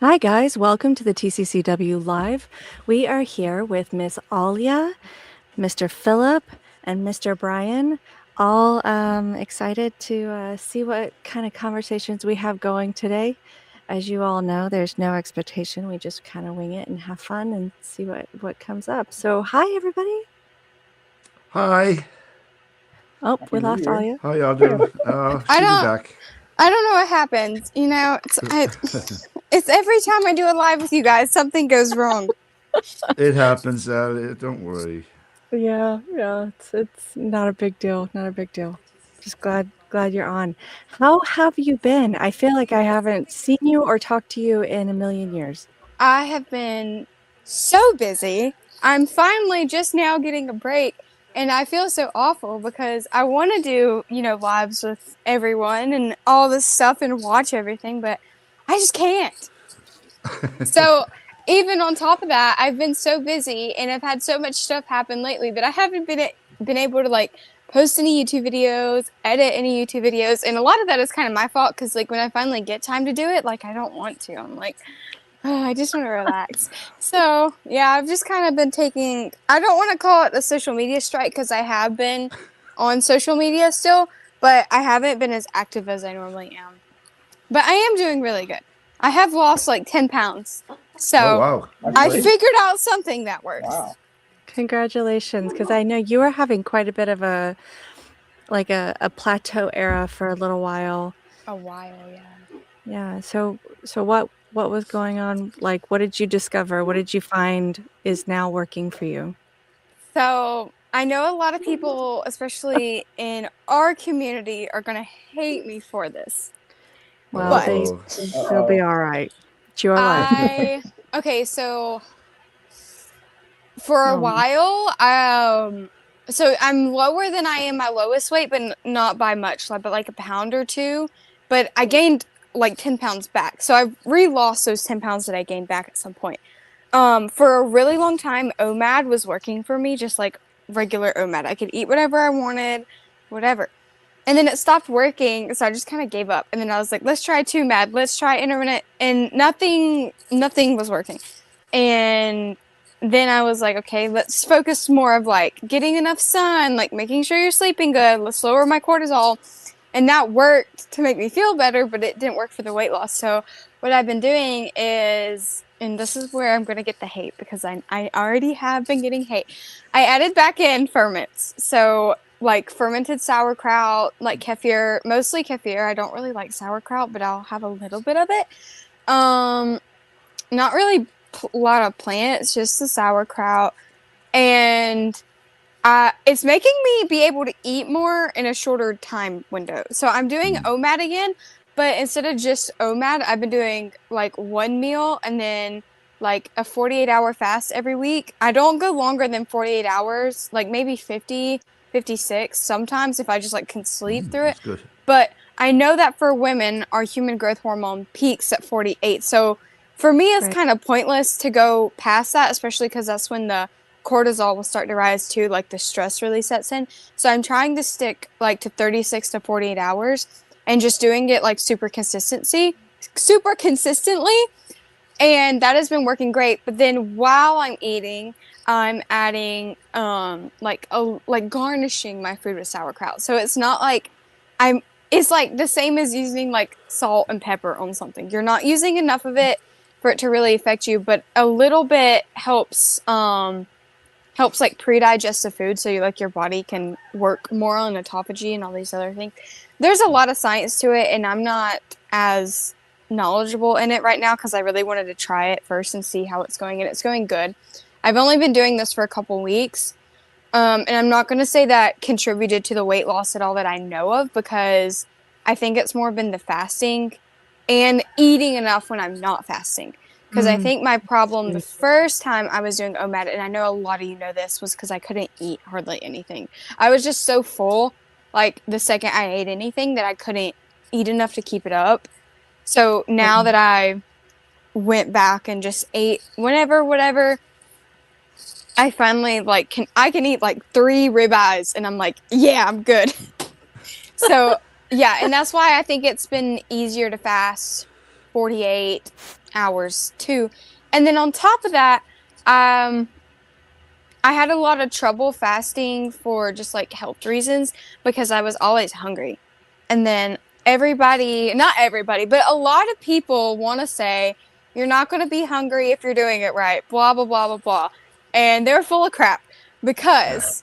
Hi, guys. Welcome to the TCCW Live. We are here with Miss Alia, Mr. Philip, and Mr. Brian, all excited to see what kind of conversations we have going today. As you all know, there's no expectation. We just kind of wing it and have fun and see what comes up. So, hi, everybody. Hi. Oh, we Happy New lost Year. Alia. How y'all doing? I She'll be don't back. I don't know what happened. It's every time I do a live with you guys, something goes wrong. It happens. Don't worry. Yeah. It's not a big deal. Not a big deal. Just glad you're on. How have you been? I feel like I haven't seen you or talked to you in a million years. I have been so busy. I'm finally just now getting a break, and I feel so awful because I want to do, lives with everyone and all this stuff and watch everything, but I just can't. So, even on top of that, I've been so busy and I've had so much stuff happen lately that I haven't been able to like post any YouTube videos, edit any YouTube videos, and a lot of that is kind of my fault because like when I finally get time to do it, like I don't want to. I'm like, oh, I just want to relax. So yeah, I've just kind of been taking. I don't want to call it a social media strike because I have been on social media still, but I haven't been as active as I normally am. But I am doing really good. I have lost like 10 pounds. Oh So wow. I Great. figured out something that works. Wow. Congratulations, because I know you were having quite a bit of a plateau era for a little while. A while, yeah. Yeah. So what was going on? Like, what did you discover? What did you find is now working for you? So I know a lot of people, especially in our community, are going to hate me for this. Well, But they'll be all right. It's your life. okay, so for a Oh, while, so I'm lower than I am my lowest weight, but not by much, but like a pound or two. But I gained like 10 pounds back. So I've re-lost those 10 pounds that I gained back at some point. For a really long time, OMAD was working for me, just like regular OMAD. I could eat whatever I wanted, whatever. And then it stopped working, so I just kind of gave up. And then I was like, let's try 2MAD, let's try intermittent, and nothing was working. And then I was like, okay, let's focus more of like getting enough sun, like making sure you're sleeping good, let's lower my cortisol. And that worked to make me feel better, but it didn't work for the weight loss. So what I've been doing is, and this is where I'm going to get the hate because I already have been getting hate. I added back in ferments. So like fermented sauerkraut, like kefir, mostly kefir. I don't really like sauerkraut, but I'll have a little bit of it. Not really a lot of plants, just the sauerkraut. And it's making me be able to eat more in a shorter time window. So I'm doing OMAD again, but instead of just OMAD, I've been doing like one meal and then like a 48-hour fast every week. I don't go longer than 48 hours, like maybe 50, 56 sometimes if I just like can sleep through it. That's good. But I know that for women, our human growth hormone peaks at 48. So for me, it's kind of pointless to go past that, especially because that's when the cortisol will start to rise too, like the stress really sets in. So I'm trying to stick like to 36 to 48 hours and just doing it like super consistently. And that has been working great. But then while I'm eating, I'm adding like garnishing my food with sauerkraut. So it's not like it's like the same as using like salt and pepper on something. You're not using enough of it for it to really affect you, but a little bit helps like pre-digest the food so your body can work more on autophagy and all these other things. There's a lot of science to it, and I'm not as knowledgeable in it right now because I really wanted to try it first and see how it's going, and it's going good. I've only been doing this for a couple weeks, and I'm not going to say that contributed to the weight loss at all that I know of because I think it's more been the fasting and eating enough when I'm not fasting. Because I think my problem the first time I was doing OMAD, and I know a lot of you know this, was because I couldn't eat hardly anything. I was just so full, like the second I ate anything, that I couldn't eat enough to keep it up. So now that I went back and just ate whatever, I finally I can eat like 3 ribeyes, and I'm like, yeah, I'm good. So yeah, and that's why I think it's been easier to fast 48 hours too. And then on top of that, um, I had a lot of trouble fasting for just like health reasons because I was always hungry. And then everybody, not everybody, but a lot of people want to say, you're not going to be hungry if you're doing it right, blah, blah, blah, blah, blah. And they're full of crap because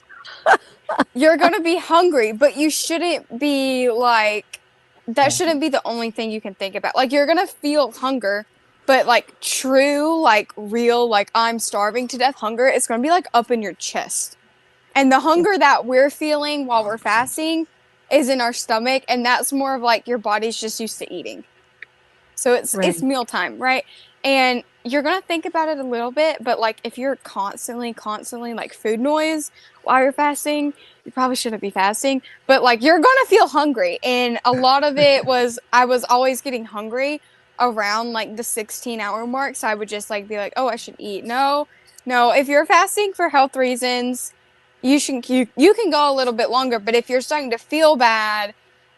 you're going to be hungry, but you shouldn't be like, that shouldn't be the only thing you can think about. Like, you're going to feel hunger, but like true, like real, like I'm starving to death hunger, it's going to be like up in your chest. And the hunger that we're feeling while we're fasting is in our stomach. And that's more of like your body's just used to eating. So it's Right. mealtime, right? And you're gonna think about it a little bit, but like if you're constantly like food noise while you're fasting, you probably shouldn't be fasting. But like you're gonna feel hungry. And a lot of it was I was always getting hungry around like the 16-hour mark. So I would just like be like, oh, I should eat. No, no. If you're fasting for health reasons, you can go a little bit longer. But if you're starting to feel bad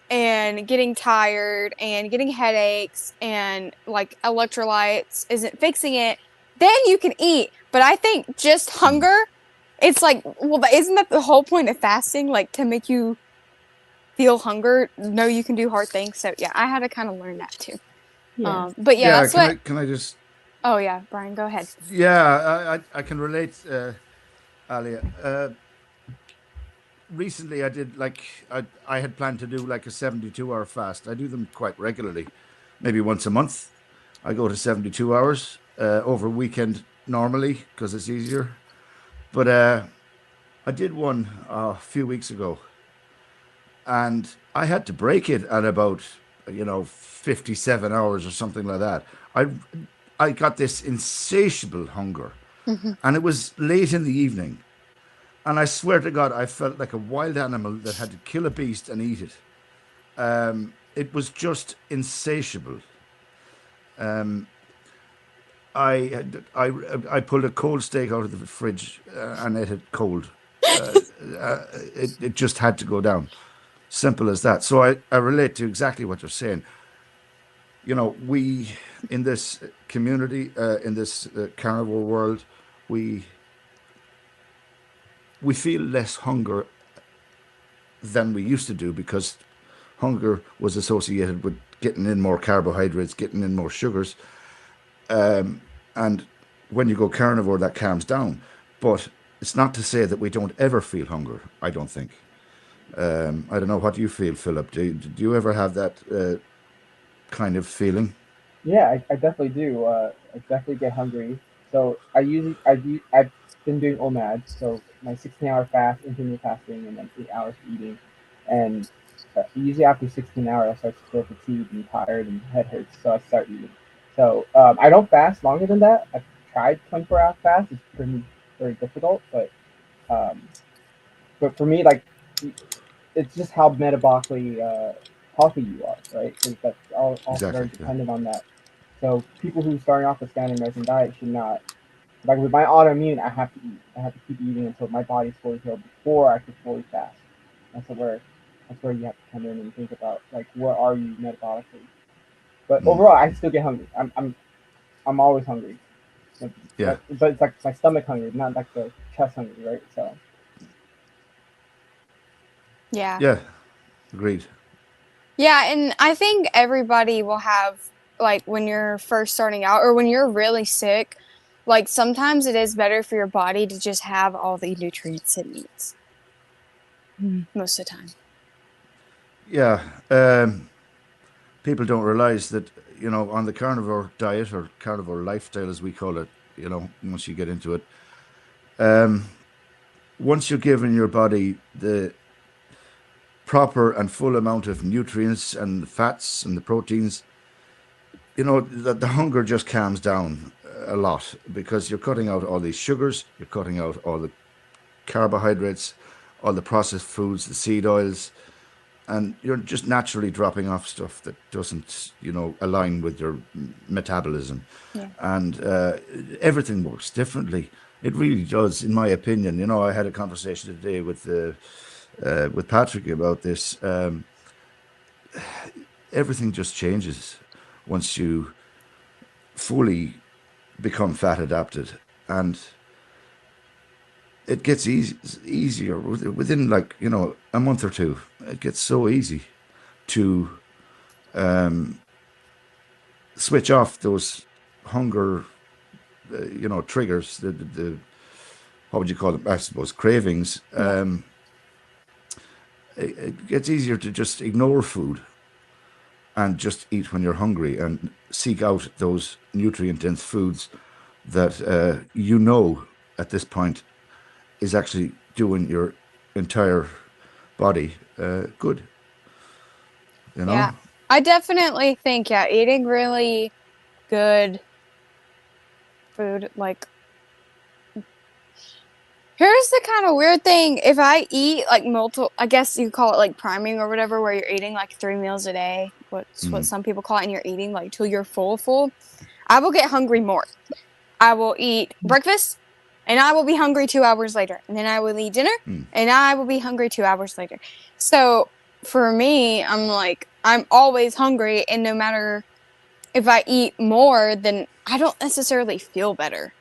and getting tired and getting headaches and like electrolytes isn't fixing it, then you can eat. But I think just hunger, it's like, well, isn't that the whole point of fasting? Like to make you feel hunger, know you can do hard things. So yeah, I had to kind of learn that too. Yeah. But yeah, Yeah, that's what. can I just? Oh yeah, Brian, go ahead. Yeah, I can relate, Alia. Recently, I did like I had planned to do like a 72-hour fast. I do them quite regularly, maybe once a month. I go to 72 hours over a weekend normally because it's easier. But I did one a few weeks ago, and I had to break it at about 57 hours or something like that. I got this insatiable hunger, Mhm. and it was late in the evening, and I swear to God, I felt like a wild animal that had to kill a beast and eat it. It was just insatiable. I pulled a cold steak out of the fridge and ate it cold. It just had to go down. Simple as that. So I relate to exactly what you're saying. We in this community, in this carnivore world, we we feel less hunger than we used to do because hunger was associated with getting in more carbohydrates, getting in more sugars, and when you go carnivore, that calms down. But it's not to say that we don't ever feel hunger. I don't think. I don't know what you feel, Philip. Do you ever have that kind of feeling? Yeah, I definitely do. I definitely get hungry. So I've been doing OMAD, so my 16-hour fast, intermittent fasting, and then 8 hours of eating. And usually after 16 hours, I start to feel fatigued and tired and head hurts, so I start eating. So I don't fast longer than that. I've tried 24-hour fast. It's pretty very difficult, um, but for me, like it's just how metabolically healthy you are, right? Because that's all also Exactly. very Yeah. dependent on that. So people who starting off a standard American diet should not. Like with my autoimmune, I have to eat. I have to keep eating until my body's fully healed before I can fully fast. That's where you have to come in and think about like where are you metabolically. But Mm. overall, I still get hungry. I'm always hungry. Yeah. But it's like my stomach hungry, not like the chest hungry, right? So Yeah. Yeah. Agreed. Yeah, and I think everybody will have like when you're first starting out or when you're really sick, like sometimes it is better for your body to just have all the nutrients it needs Mm. most of the time. Yeah. People don't realize that on the carnivore diet or carnivore lifestyle, as we call it. Once you get into it, once you're giving your body the proper and full amount of nutrients and the fats and the proteins, the hunger just calms down a lot because you're cutting out all these sugars, you're cutting out all the carbohydrates, all the processed foods, the seed oils, and you're just naturally dropping off stuff that doesn't, align with your metabolism, Yeah. and everything works differently. It really does, in my opinion. I had a conversation today with Patrick about this. Everything just changes once you fully become fat adapted, and it gets easier within, like, a month or two. It gets so easy to switch off those hunger, triggers. The what would you call them? I suppose cravings. Yeah. It gets easier to just ignore food and just eat when you're hungry and seek out those nutrient dense foods that at this point is actually doing your entire body good. You know? Yeah. I definitely think, yeah, eating really good food, like, here's the kind of weird thing. If I eat like multiple, I guess you call it like priming or whatever, where you're eating like 3 meals a day, what some people call it, and you're eating like till you're full, I will get hungry more. I will eat breakfast and I will be hungry 2 hours later. And then I will eat dinner and I will be hungry 2 hours later. So for me, I'm always hungry. And no matter if I eat more, then I don't necessarily feel better.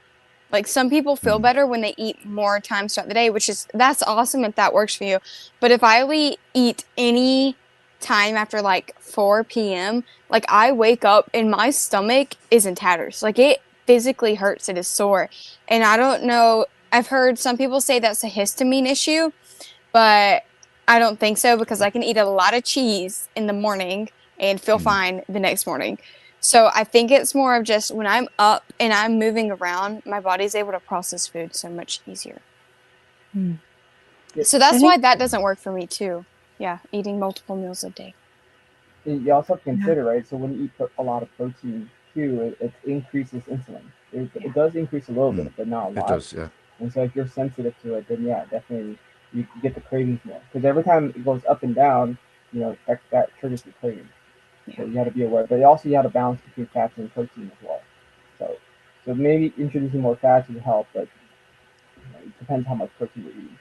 Like some people feel better when they eat more times throughout the day, that's awesome if that works for you. But if I only eat any time after like 4 p.m., like I wake up and my stomach is in tatters. Like it physically hurts. It is sore. And I don't know. I've heard some people say that's a histamine issue, but I don't think so because I can eat a lot of cheese in the morning and feel fine the next morning. So I think it's more of just when I'm up and I'm moving around, my body's able to process food so much easier. So that's why that doesn't work for me too. Yeah, eating multiple meals a day. You also have to consider, right? So when you eat a lot of protein too, it increases insulin. It does increase a little bit, but not a lot. It does, yeah. And so if you're sensitive to it, then yeah, definitely you get the cravings more. Because every time it goes up and down, that triggers the craving. So you got to be aware. But also you have to balance between fats and protein as well. So maybe introducing more fats would help, but it depends how much protein you're eating.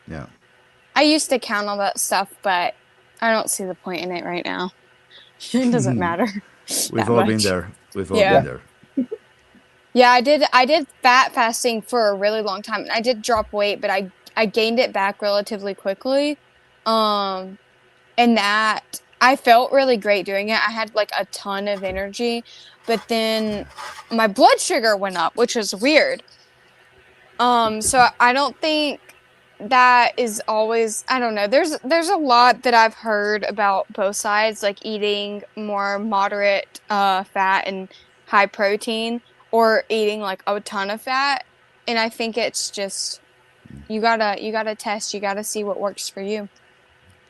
Yeah. I used to count all that stuff, but I don't see the point in it right now. It doesn't matter. We've all been there. We've all been there. Yeah, I did fat fasting for a really long time. And I did drop weight, but I gained it back relatively quickly. And that I felt really great doing it. I had like a ton of energy, but then my blood sugar went up, which was weird. So I don't think that is always, I don't know. There's a lot that I've heard about both sides, like eating more moderate fat and high protein or eating like a ton of fat. And I think it's just you gotta test, you gotta see what works for you.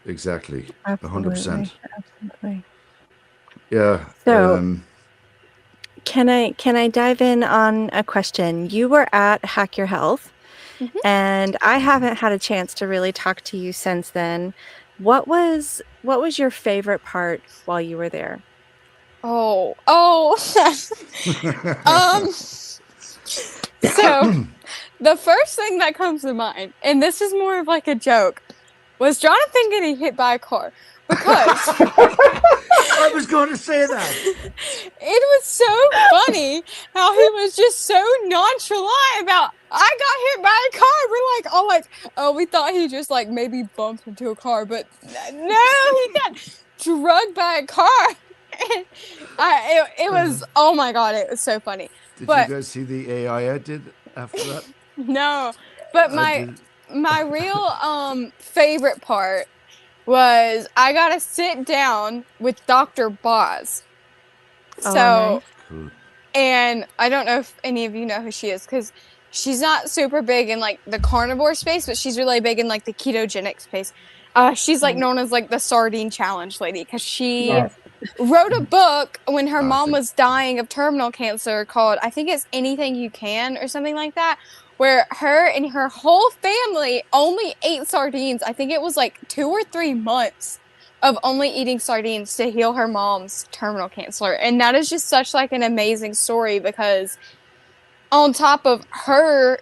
Exactly. Absolutely. 100%. Absolutely. Yeah. So can I dive in on a question? You were at Hack Your Health, and I haven't had a chance to really talk to you since then. What was your favorite part while you were there? Oh. So the first thing that comes to mind, and this is more of like a joke, was Jonathan getting hit by a car. Because I was going to say that. It was so funny how he was just so nonchalant about, I got hit by a car. We're like, oh, we thought he just like maybe bumped into a car, but no, he got drugged by a car. And it was, oh my God, it was so funny. Did you guys see the AI I did after that? No, but my real favorite part was I got to sit down with Dr. Boz. So, nice. Cool. And I don't know if any of you know who she is, because she's not super big in like the carnivore space, but she's really big in like the ketogenic space. She's like known as like the sardine challenge lady, because she wrote a book when her mom was dying of terminal cancer called, I think it's Anything You Can or something like that, where her and her whole family only ate sardines. I think it was like 2 or 3 months of only eating sardines to heal her mom's terminal cancer. And that is just such like an amazing story, because on top of her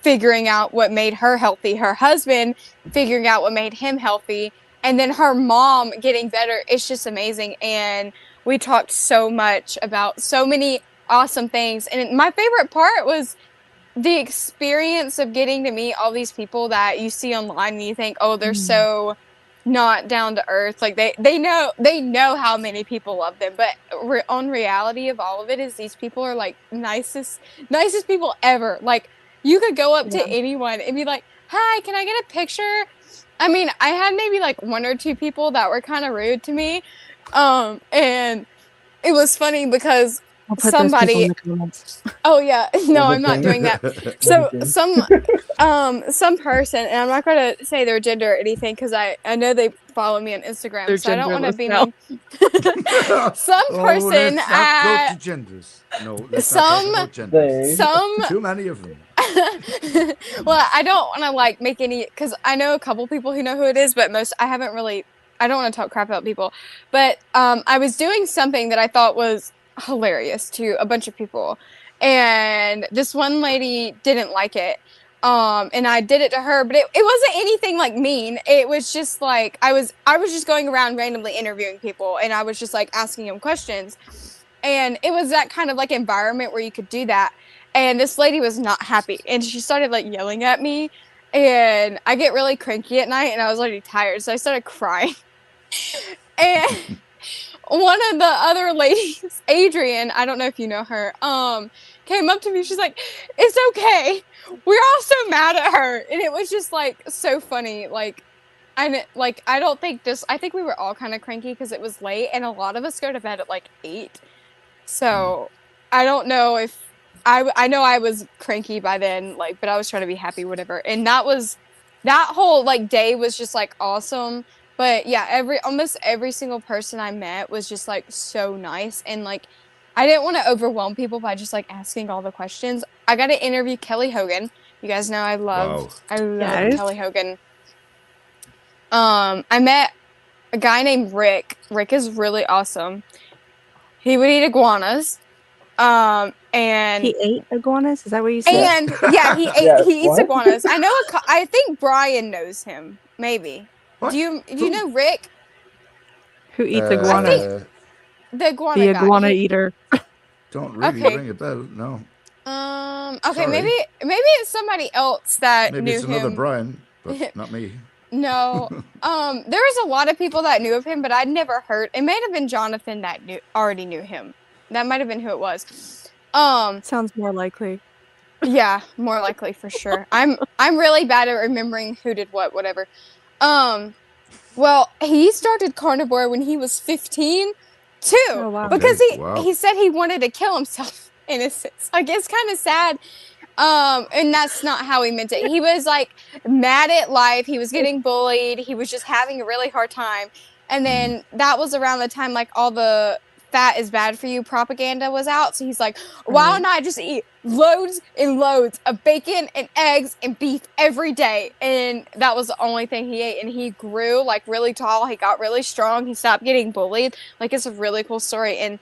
figuring out what made her healthy, her husband figuring out what made him healthy, and then her mom getting better, it's just amazing. And we talked so much about so many awesome things. And my favorite part was the experience of getting to meet all these people that you see online and you think, oh, they're so not down to earth. Like they know how many people love them, but on reality of all of it is these people are like nicest people ever. Like you could go up to anyone and be like, hi, can I get a picture? I mean, I had maybe like one or two people that were kind of rude to me. And it was funny because I'll put those people in the comments. oh yeah, no, I'm not Editing. doing that. So Editing. some person, and I'm not going to say their gender or anything because I know they follow me on Instagram, They're so I don't want to genderless be now. mean. Some Oh, person let's not go at to genders. No, let's not talk about genders. some Too many of them. well, I don't want to like make any because I know a couple people who know who it is, but most I haven't really. I don't want to talk crap about people, but I was doing something that I thought was hilarious to a bunch of people, and this one lady didn't like it. And I did it to her, but it wasn't anything like mean. It was just like I was just going around randomly interviewing people, and I was just like asking them questions, and it was that kind of like environment where you could do that. And this lady was not happy, and she started like yelling at me, and I get really cranky at night, and I was already tired, so I started crying. And one of the other ladies, Adrian, I don't know if you know her, came up to me. She's like, "It's okay. We're all so mad at her," and it was just like so funny. Like, I don't think this. I think we were all kind of cranky because it was late, and a lot of us go to bed at like 8. So I don't know if I know I was cranky by then, like, but I was trying to be happy, whatever. And that whole like day was just like awesome. But yeah, almost every single person I met was just like so nice, and like I didn't want to overwhelm people by just like asking all the questions. I got to interview Kelly Hogan. You guys know I love Yes. Kelly Hogan. I met a guy named Rick. Rick is really awesome. He would eat iguanas. And He ate iguanas? Is that what you said? and yeah, Yeah, he eats what? iguanas. I know I think Brian knows him. Maybe. What? Do you know Rick? Who eats Uh, iguanas? The iguana The guy. iguana eater. Don't really Okay. ring a bell. No. Okay, Sorry. maybe it's somebody else that Maybe knew it's another him. Brian, but not me. No. There was a lot of people that knew of him, but I'd never heard. It might have been Jonathan that already knew him. That might have been who it was. Sounds more likely. Yeah, more likely for sure. I'm really bad at remembering who did what, whatever. Well, he started carnivore when he was 15 too. Oh, wow. Because Wow. he said he wanted to kill himself in a sense. Like it's kind of sad. And that's not how he meant it. He was like mad at life. He was getting bullied. He was just having a really hard time. And then that was around the time like all the fat is bad for you propaganda was out. So he's like, why don't I just eat loads and loads of bacon and eggs and beef every day? And that was the only thing he ate. And he grew like really tall. He got really strong. He stopped getting bullied. Like it's a really cool story. And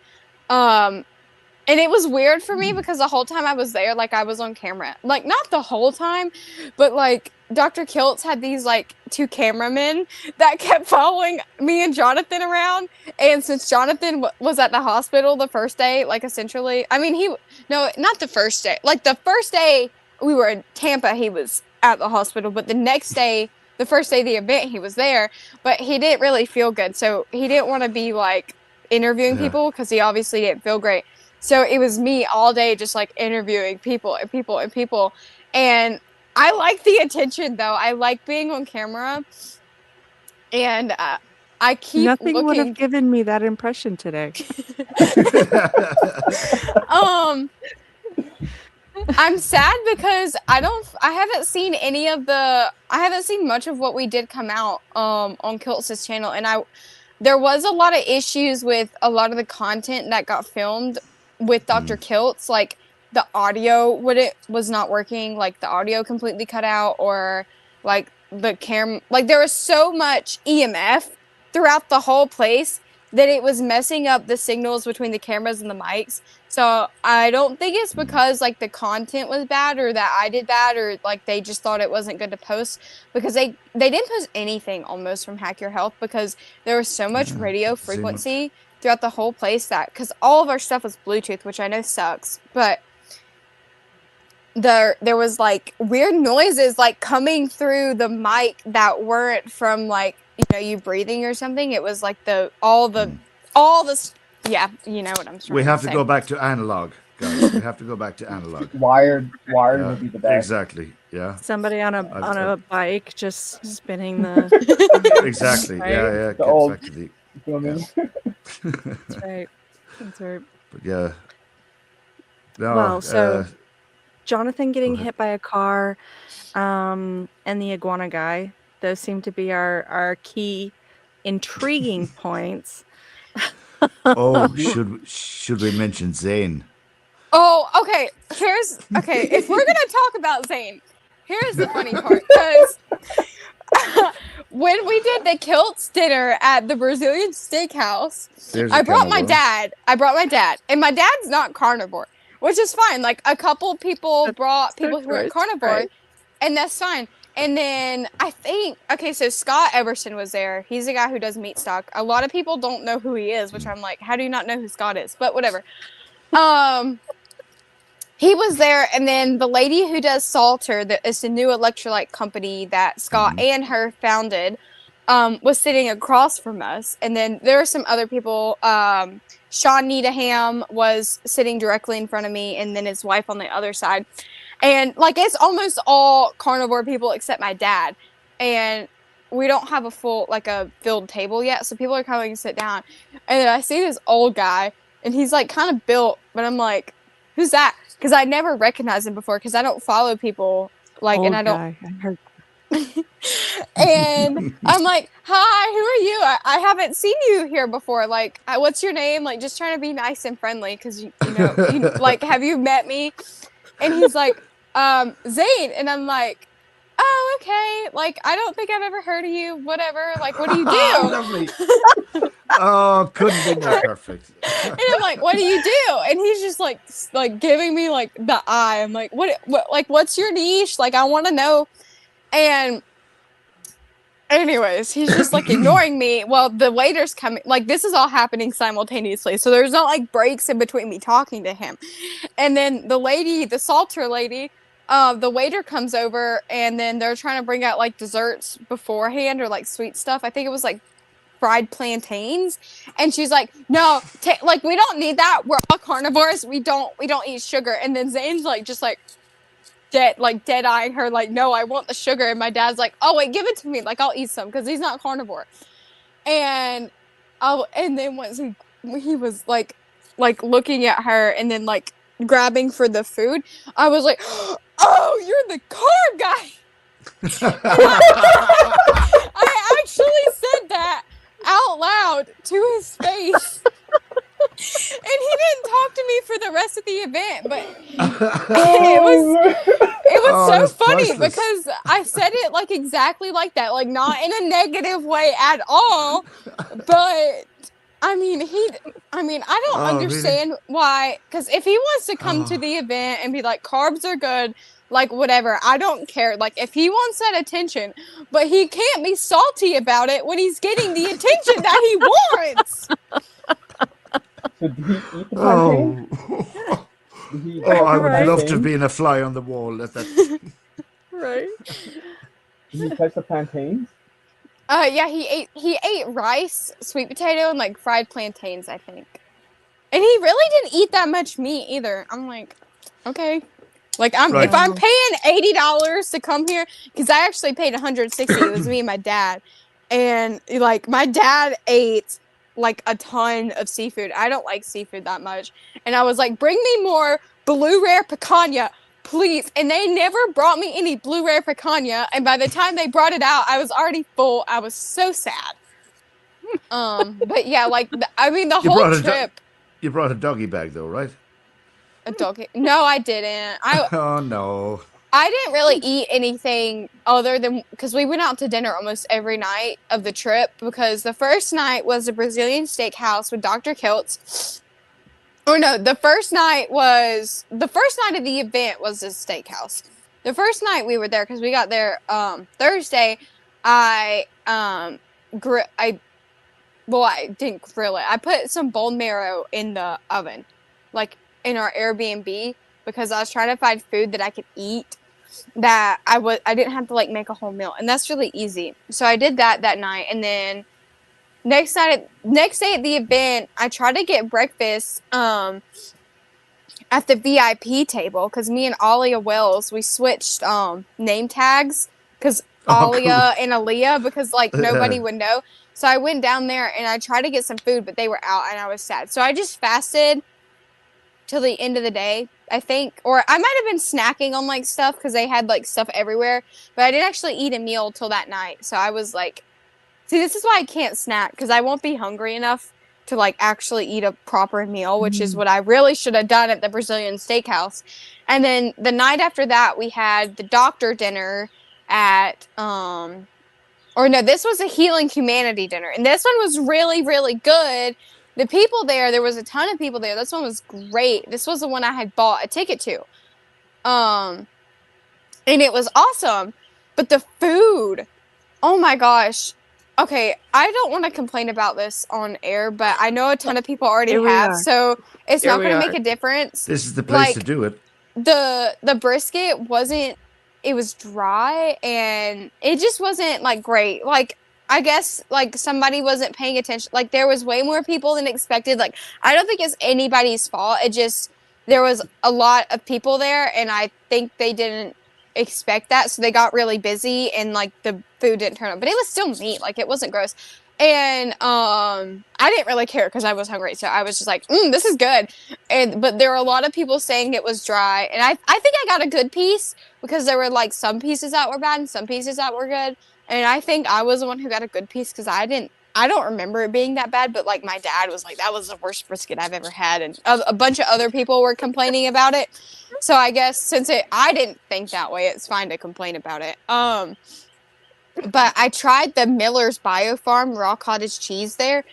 it was weird for me because the whole time I was there, like I was on camera. Like not the whole time, but like Dr. Kiltz had these like 2 cameramen that kept following me and Jonathan around. And since Jonathan was at the hospital the first day, like essentially, I mean, not the first day. Like the first day we were in Tampa, he was at the hospital. But the next day, the first day of the event, he was there. But he didn't really feel good. So he didn't want to be like interviewing people because he obviously didn't feel great. So it was me all day just like interviewing people and people and people. And I like the attention though. I like being on camera. And I keep Nothing would have looking. given me that impression today. I'm sad because I haven't seen much of what we did come out on Kiltz's channel, and there was a lot of issues with a lot of the content that got filmed with Dr. Kiltz, like the audio was not working, like the audio completely cut out, or like the camera, like there was so much EMF throughout the whole place that it was messing up the signals between the cameras and the mics. So I don't think it's because like the content was bad or that I did bad or like they just thought it wasn't good to post, because they didn't post anything almost from Hack Your Health because there was so much radio frequency throughout the whole place that, because all of our stuff was Bluetooth, which I know sucks, but there was like weird noises like coming through the mic that weren't from like, you know, you breathing or something. It was like all the yeah, you know what I'm trying We have to to say. go back to analog, guys. We have to go back to analog. Wired Yeah, would be the best. exactly. Yeah, Somebody on a I've- bike just spinning the. exactly. Right? Yeah, yeah. The Gets old back to the. filming. That's right. That's right. But yeah. No. Well, so Jonathan go getting ahead. hit by a car, and the iguana guy. Those seem to be our key intriguing points. Oh, should we mention Zane? Oh, okay. If we're gonna talk about Zane, here's the funny part, because when we did the kilts dinner at the Brazilian steakhouse, There's a I brought my camel. dad, and my dad's not carnivore, which is fine. Like a couple people brought people who weren't carnivore, right? and that's fine. And then I think, so Scott Everson was there. He's the guy who does meat stock. A lot of people don't know who he is, which I'm like, how do you not know who Scott is? But whatever. He was there, and then the lady who does Salter, that is the new electrolyte company that Scott and her founded, was sitting across from us. And then there were some other people. Sean Needham was sitting directly in front of me, and then his wife on the other side. And like it's almost all carnivore people except my dad. And we don't have a filled table yet, so people are coming to sit down. And then I see this old guy, and he's like kind of built, but I'm like, who's that? Because I never recognized him before, because I don't follow people like, Old and I don't. guy. I heard. And I'm like, hi, who are you? I haven't seen you here before. Like, what's your name? Like, just trying to be nice and friendly, because you know, like, have you met me? And he's like, Zane. And I'm like, oh, okay. Like, I don't think I've ever heard of you. Whatever. Like, what do you do? Lovely. Oh, couldn't be more perfect. And I'm like, what do you do? And he's just like giving me like the eye. I'm like, what like, what's your niche? Like, I want to know. And anyways, he's just like ignoring me. Well, the waiter's coming. Like, this is all happening simultaneously. So there's not like breaks in between me talking to him. And then the Salter lady, the waiter comes over, and then they're trying to bring out like desserts beforehand, or like sweet stuff. I think it was like fried plantains, and she's like, no, like, we don't need that, we're all carnivores, we don't eat sugar. And then Zane's like just like dead eyeing her, like, no, I want the sugar. And my dad's like, oh wait, give it to me, like, I'll eat some, because he's not carnivore. And then once he was like looking at her, and then like grabbing for the food, I was like, oh, you're the carb guy. I actually said that out loud to his face. And he didn't talk to me for the rest of the event, but it was so funny, priceless. because I said it like exactly like that, like not in a negative way at all, but I mean, I don't understand why, because if he wants to come to the event and be like, carbs are good, like, whatever, I don't care. Like, if he wants that attention, but he can't be salty about it when he's getting the attention that he wants. So did he eat the plantain? I would love to be a fly on the wall at that. Right. Did he touch the plantains? Yeah, he ate rice, sweet potato, and like fried plantains, I think. And he really didn't eat that much meat either. I'm like, okay. Like, Right. if I'm paying $80 to come here, because I actually paid $160. It was me and my dad, and like my dad ate like a ton of seafood. I don't like seafood that much, and I was like, bring me more blue rare picanha, please. And they never brought me any blue rare picanha, and by the time they brought it out, I was already full. I was so sad. But yeah, like, the whole trip. You brought a doggy bag though, right? A doggy? No, I didn't. Oh no. I didn't really eat anything other than, because we went out to dinner almost every night of the trip, because the first night was a Brazilian steakhouse with Dr. Kiltz. Or no, the first night of the event was a steakhouse. The first night we were there, because we got there Thursday, I well, I didn't grill it. I put some bone marrow in the oven, like in our Airbnb, because I was trying to find food that I could eat that I didn't have to like make a whole meal, and that's really easy. So I did that night, and then next day at the event, I tried to get breakfast at the VIP table because me and Alia Wells we switched name tags because Oh, cool. Alia and Aaliyah because like nobody would know. So I went down there and I tried to get some food, but they were out and I was sad. So I just fasted till the end of the day, I think, or I might have been snacking on like stuff because they had like stuff everywhere, but I didn't actually eat a meal till that night. So I was like, see, this is why I can't snack because I won't be hungry enough to like actually eat a proper meal, which is what I really should have done at the Brazilian steakhouse. And then the night after that, we had the doctor dinner at or no, this was a Healing Humanity dinner, and this one was really, really good. The people there was a ton of people there. This one was great. This was the one I had bought a ticket to. And it was awesome. But the food, oh my gosh. Okay, I don't want to complain about this on air, but I know a ton of people already Here we have, are. so it's Here not we going to are. make a difference. This is the place to Like, do it. the brisket wasn't, it was dry and it just wasn't like great. Like I guess like somebody wasn't paying attention. Like there was way more people than expected. Like I don't think it's anybody's fault. It just there was a lot of people there and I think they didn't expect that, so they got really busy and like the food didn't turn up. But it was still meat. Like it wasn't gross. And I didn't really care because I was hungry. So I was just like, this is good. But there were a lot of people saying it was dry. And I think I got a good piece because there were like some pieces that were bad and some pieces that were good. And I think I was the one who got a good piece because I don't remember it being that bad, but like my dad was like, that was the worst brisket I've ever had. And a bunch of other people were complaining about it. So I guess since I didn't think that way, it's fine to complain about it. But I tried the Miller's Biofarm raw cottage cheese there.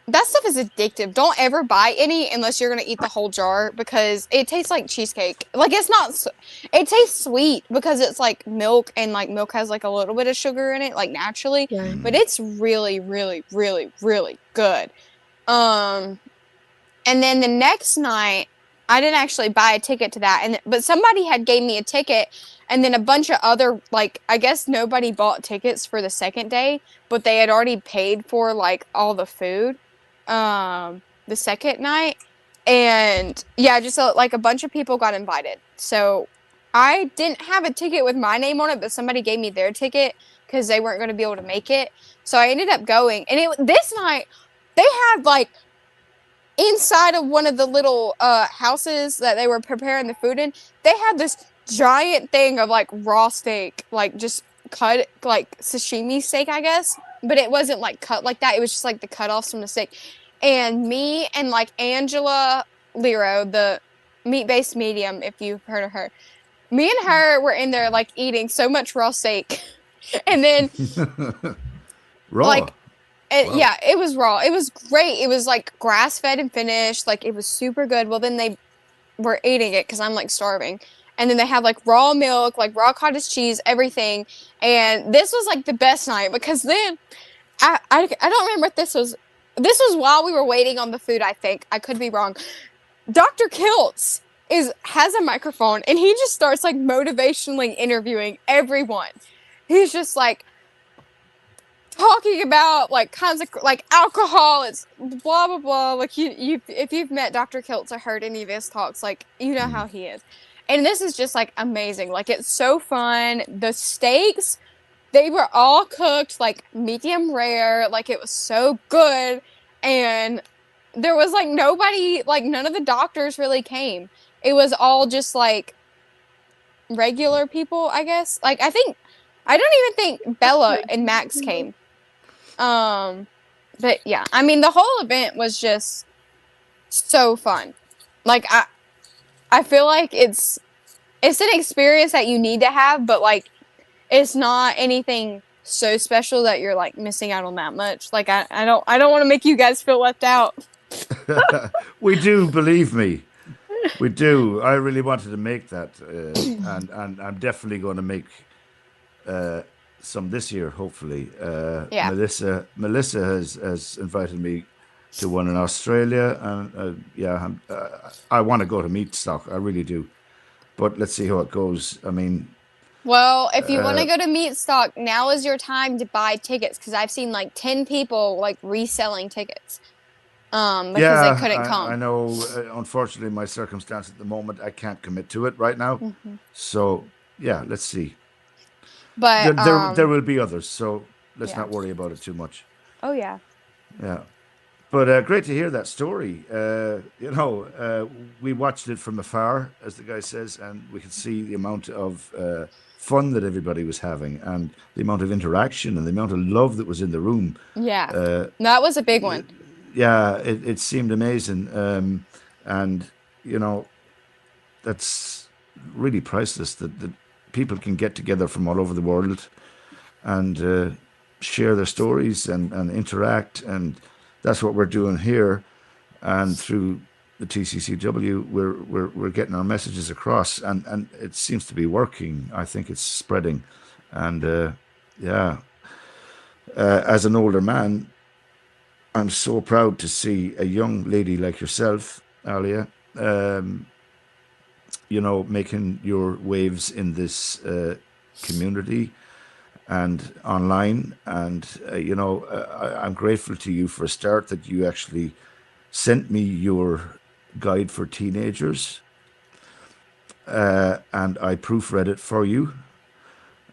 That stuff is addictive. Don't ever buy any unless you're going to eat the whole jar because it tastes like cheesecake. Like it's not, it tastes sweet because it's like milk and like milk has like a little bit of sugar in it, like naturally. Right. But it's really, really, really, really good. And then the next night, I didn't actually buy a ticket to that, but somebody had gave me a ticket, and then a bunch of other like I guess nobody bought tickets for the second day, but they had already paid for like all the food, the second night, and yeah, just like a bunch of people got invited. So I didn't have a ticket with my name on it, but somebody gave me their ticket because they weren't going to be able to make it. So I ended up going, and this night they had like inside of one of the little houses that they were preparing the food in, they had this giant thing of like raw steak, like just cut like sashimi steak, I guess. But it wasn't like cut like that. It was just like the cutoffs from the steak. And me and like Angela Lero, the meat-based medium, if you've heard of her, me and her were in there like eating so much raw steak. And then Raw. like Wow. yeah, it was raw. It was great. It was like grass fed and finished. Like it was super good. Well, then they were eating it because I'm like starving. And then they had like raw milk, like raw cottage cheese, everything. And this was like the best night because then I don't remember if this was while we were waiting on the food, I think. I could be wrong. Dr. Kiltz has a microphone and he just starts like motivationally interviewing everyone. He's just like talking about like kinds of like alcohol, it's blah blah blah. Like you if you've met Dr. Kiltz or heard any of his talks, like you know how he is. And this is just like amazing. Like it's so fun. The steaks, they were all cooked like medium rare. Like it was so good. And there was like nobody, like none of the doctors really came. It was all just like regular people, I guess. Like I don't even think Bella and Max came. But yeah, I mean the whole event was just so fun. Like I feel like it's an experience that you need to have, but like it's not anything so special that you're like missing out on that much. Like I don't want to make you guys feel left out. We do, believe me. We do. I really wanted to make that, and I'm definitely going to make some this year, hopefully. Yeah. Melissa has invited me to one in Australia, and yeah, I want to go to meat stock. I really do, but let's see how it goes. I mean, Well, if you want to go to meat stock, now is your time to buy tickets because I've seen like 10 people like reselling tickets because they yeah, couldn't I come. know. Unfortunately, my circumstance at the moment, I can't commit to it right now. Hmm. So yeah, let's see. But There will be others, so let's yeah. not worry about it too much. Oh yeah. Yeah. But great to hear that story. We watched it from afar, as the guy says, and we could see the amount of fun that everybody was having, and the amount of interaction, and the amount of love that was in the room. Yeah. That was a big one. Yeah, it seemed amazing, and you know that's really priceless. That people can get together from all over the world and share their stories and interact, and that's what we're doing here. And through the TCCW, we're getting our messages across, and it seems to be working. I think it's spreading, and yeah, as an older man, I'm so proud to see a young lady like yourself, Alia, making your waves in this community and online. And, I'm grateful to you for a start that you actually sent me your guide for teenagers, and I proofread it for you.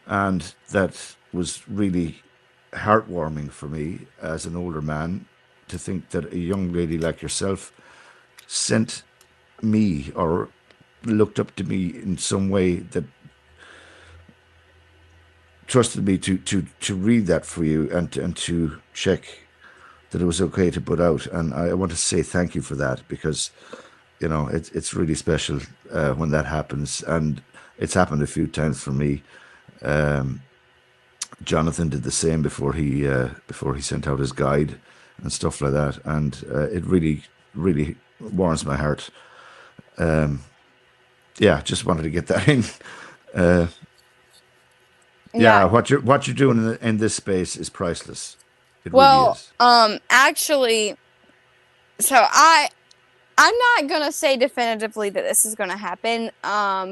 And that was really heartwarming for me as an older man to think that a young lady like yourself sent me or looked up to me in some way that trusted me to read that for you and to check that it was okay to put out. And I want to say thank you for that, because it's really special when that happens, and it's happened a few times for me. Jonathan did the same before he sent out his guide and stuff like that, and it really really warms my heart. Yeah, just wanted to get that in. Uh, yeah, Yeah. what you're doing in this space is priceless. It really Well, is. actually, so I'm not gonna say definitively that this is gonna happen,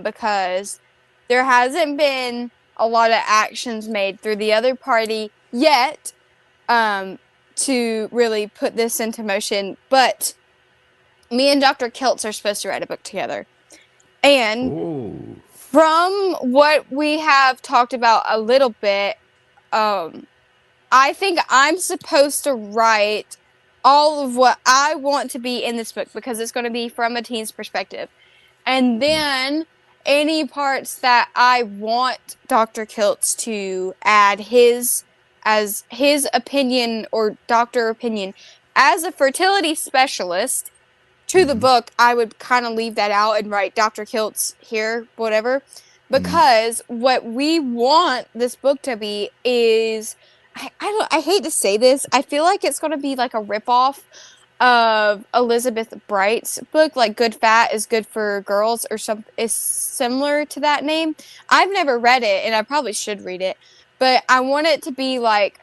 because there hasn't been a lot of actions made through the other party yet, to really put this into motion. But me and Dr. Kiltz are supposed to write a book together. And Oh. from what we have talked about a little bit, I think I'm supposed to write all of what I want to be in this book because it's going to be from a teen's perspective. And then any parts that I want Dr. Kiltz to add as his opinion or doctor opinion as a fertility specialist to the Mm-hmm. book, I would kind of leave that out and write Dr. Kiltz here, whatever. Mm-hmm. Because what we want this book to be is, I hate to say this, I feel like it's going to be like a ripoff of Elizabeth Bright's book, like Good Fat is Good for Girls, or something is similar to that name. I've never read it, and I probably should read it, but I want it to be like,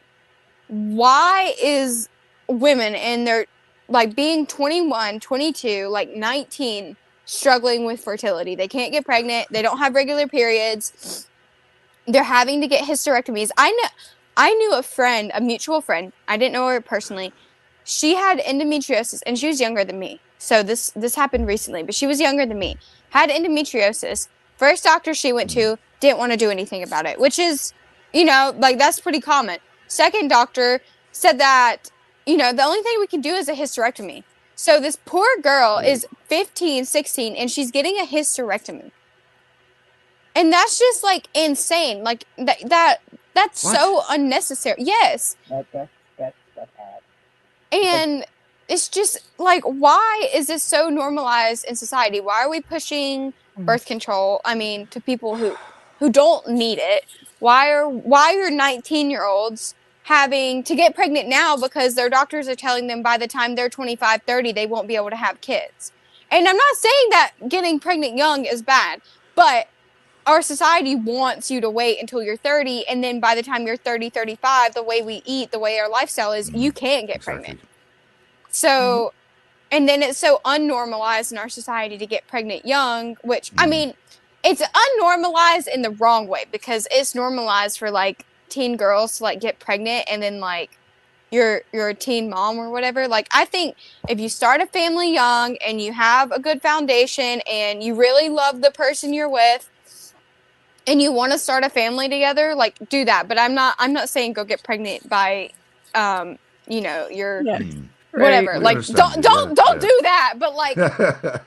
why is women in their like being 21, 22, like 19 struggling with fertility? They can't get pregnant, they don't have regular periods, they're having to get hysterectomies. I knew a friend, a mutual friend. I didn't know her personally. She had endometriosis and she was younger than me. So this happened recently, but she was younger than me. Had endometriosis. First doctor she went to didn't want to do anything about it, which is, like that's pretty common. Second doctor said that, the only thing we can do is a hysterectomy. So this poor girl is 15, 16 and she's getting a hysterectomy. And that's just like insane. Like that's so What? unnecessary. Yes. That's bad. Like, And it's just like, why is this so normalized in society? Why are we pushing birth control? I mean, to people who don't need it. Why are 19-year-olds having to get pregnant now because their doctors are telling them by the time they're 25, 30, they won't be able to have kids. And I'm not saying that getting pregnant young is bad, but our society wants you to wait until you're 30, and then by the time you're 30, 35, the way we eat, the way our lifestyle is, you can't get Exactly. pregnant. So, and then it's so unnormalized in our society to get pregnant young, which, I mean, it's unnormalized in the wrong way, because it's normalized for like teen girls to like get pregnant and then like you're a teen mom or whatever. Like, I think if you start a family young and you have a good foundation and you really love the person you're with and you want to start a family together, like, do that. But I'm not saying go get pregnant by your Yeah. whatever. Right. We Like, understand don't you, yeah. do that. But like, Yeah.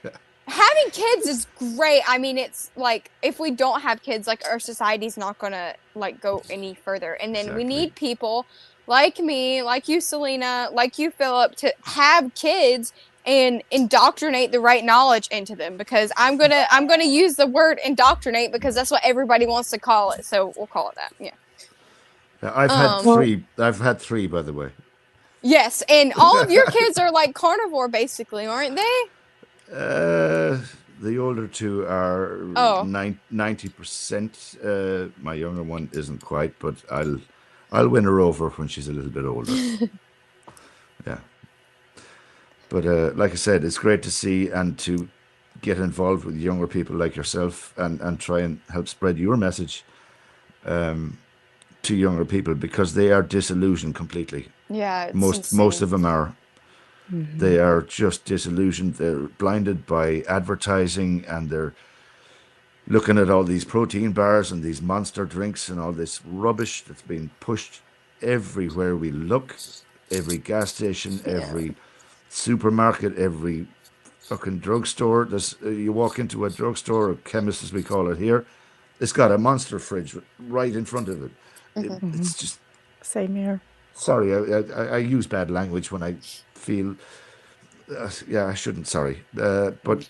having kids is great. I mean, it's like, if we don't have kids, like, our society's not gonna like go any further. And then we Exactly. need people like me, like you, Selena, like you, Philip, to have kids and indoctrinate the right knowledge into them, because I'm gonna use the word indoctrinate because that's what everybody wants to call it, so we'll call it that. Yeah. Yeah, I've had Um, Well, three. I've had three, by the way. yes, and all of your kids are like carnivore basically, aren't they? The older two are Oh. 90%. My younger one isn't quite, but I'll win her over when she's a little bit older. Yeah. But like I said, it's great to see and to get involved with younger people like yourself and try and help spread your message to younger people, because they are disillusioned completely. Yeah, it's Most insane. of them are. They are just disillusioned. They're blinded by advertising, and they're looking at all these protein bars and these monster drinks and all this rubbish that's being pushed everywhere we look. Every gas station, every supermarket, every fucking drugstore. You walk into a drugstore, or chemist as we call it here, it's got a monster fridge right in front of it. It's just, same here. sorry, I use bad language when I feel, yeah, I shouldn't, sorry. But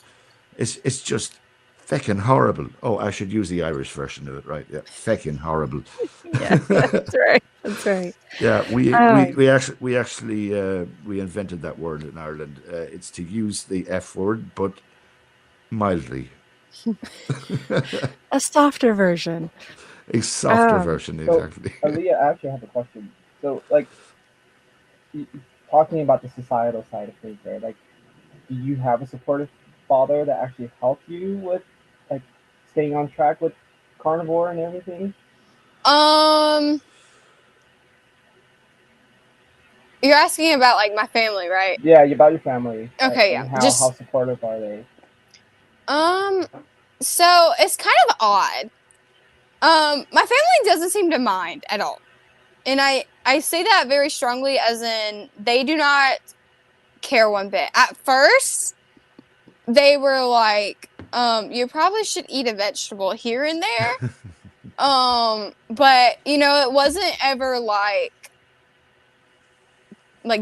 it's just feckin' horrible. Oh, I should use the Irish version of it, right? Yeah, feckin' horrible. Yeah, that's right. That's right. Yeah, Um, we actually we invented that word in Ireland. It's to use the F word, but mildly. a softer version. A softer Um, version, So, exactly. Aaliyah, I actually have a question. So, like, talking about the societal side of things, right? Like, do you have a supportive father that actually helped you with, like, staying on track with carnivore and everything? Um, you're asking about like my family, right? Yeah, about your family. Okay, And yeah. how supportive are they? So it's kind of odd. My family doesn't seem to mind at all. And I say that very strongly, as in they do not care one bit. At first, they were like, you probably should eat a vegetable here and there. But it wasn't ever like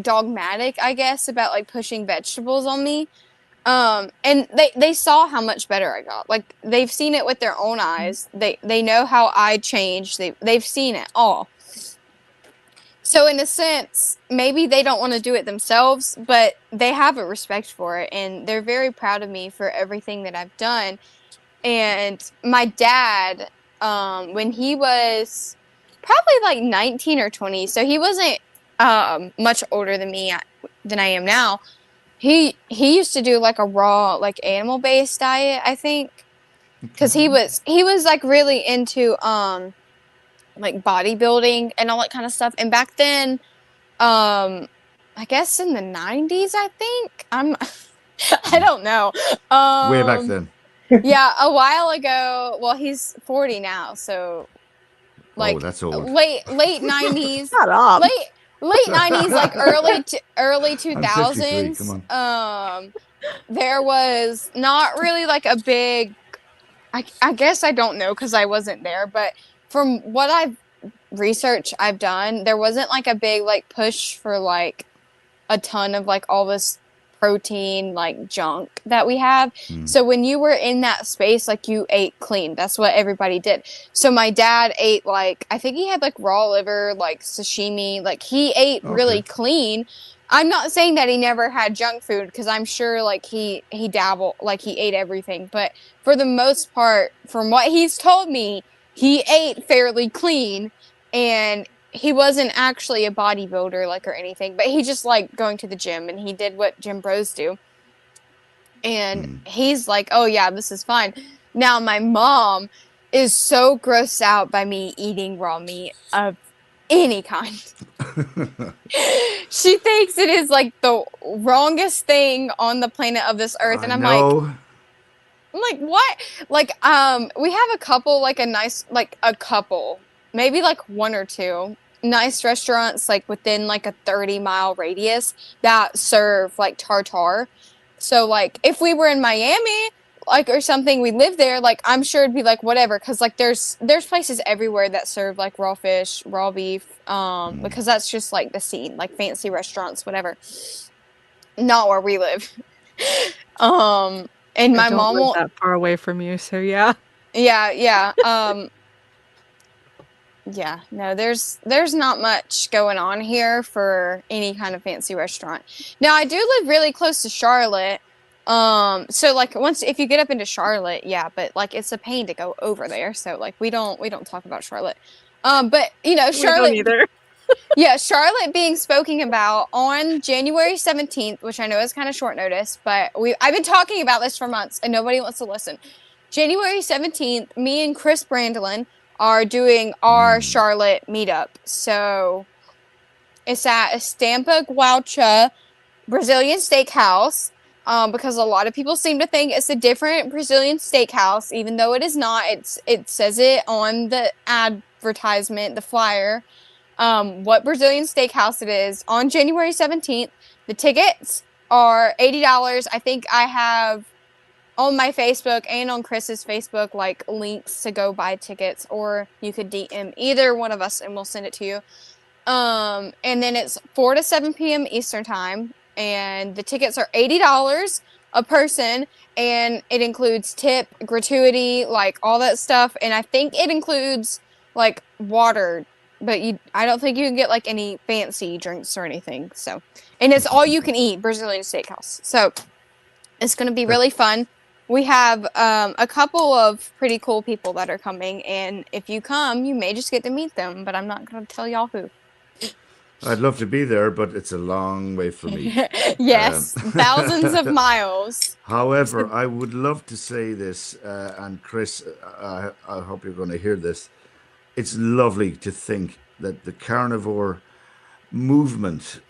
dogmatic, I guess, about like pushing vegetables on me. And they saw how much better I got. Like, they've seen it with their own eyes. They know how I changed. They've seen it all. So in a sense, maybe they don't want to do it themselves, but they have a respect for it, and they're very proud of me for everything that I've done. And my dad, when he was probably like 19 or 20, so he wasn't much older than I am now. He used to do like a raw, like, animal based diet, I think, because he was like really into like bodybuilding and all that kind of stuff. And back then, I guess in the 90s, I think, I don't know. Way back then. Yeah, a while ago. Well, he's 40 now, so like, Oh, that's old. late 90s, Shut up. late 90s, like early 53, come 2000s. on. There was not really like a big, I guess, I don't know because I wasn't there, but from what I've done, there wasn't like a big like push for like a ton of like all this protein like junk that we have. So when you were in that space, like, you ate clean. That's what everybody did. So my dad ate, like, I think he had like raw liver, like sashimi, like he ate really clean. I'm not saying that he never had junk food, because I'm sure like he dabbled, like he ate everything, but for the most part, from what he's told me, he ate fairly clean, and he wasn't actually a bodybuilder like or anything, but he just liked going to the gym, and he did what gym bros do. And he's like, "Oh yeah, this is fine." Now my mom is so grossed out by me eating raw meat of any kind. She thinks it is like the wrongest thing on the planet of this earth, I and know. I'm like, what? Like, we have a couple, like a nice, like a couple, maybe like one or two nice restaurants, like within like a 30-mile radius that serve like tartar. So like, if we were in Miami, like or something, we live there, like I'm sure it'd be like whatever, because like there's places everywhere that serve like raw fish, raw beef, because that's just like the scene, like fancy restaurants, whatever. Not where we live. And I my don't mom live won't. that far away from you, so yeah. Yeah. Yeah, no, there's not much going on here for any kind of fancy restaurant. Now I do live really close to Charlotte. So like once if you get up into Charlotte, yeah, but like it's a pain to go over there. So like we don't talk about Charlotte. But you know, We don't Charlotte, either. yeah, Charlotte being spoken about on January 17th, which I know is kind of short notice, but I've been talking about this for months and nobody wants to listen. January 17th, me and Chris Brandlin are doing our Charlotte meetup. So it's at Estampa Guaucha Brazilian Steakhouse. Because a lot of people seem to think it's a different Brazilian steakhouse, even though it is not. It says it on the advertisement, the flyer, what Brazilian steakhouse it is on January 17th. The tickets are $80. I think I have on my Facebook and on Chris's Facebook like links to go buy tickets, or you could DM either one of us and we'll send it to you. And then it's 4 to 7 p.m. Eastern time, and the tickets are $80 a person, and it includes tip, gratuity, like all that stuff, and I think it includes like water, but I don't think you can get like any fancy drinks or anything. So, and it's all you can eat Brazilian steakhouse. So, it's going to be really fun. We have a couple of pretty cool people that are coming, and if you come, you may just get to meet them, but I'm not going to tell y'all who. I'd love to be there, but it's a long way for me. Yes, thousands of miles. However, I would love to say this, and Chris, I hope you're going to hear this. It's lovely to think that the carnivore movement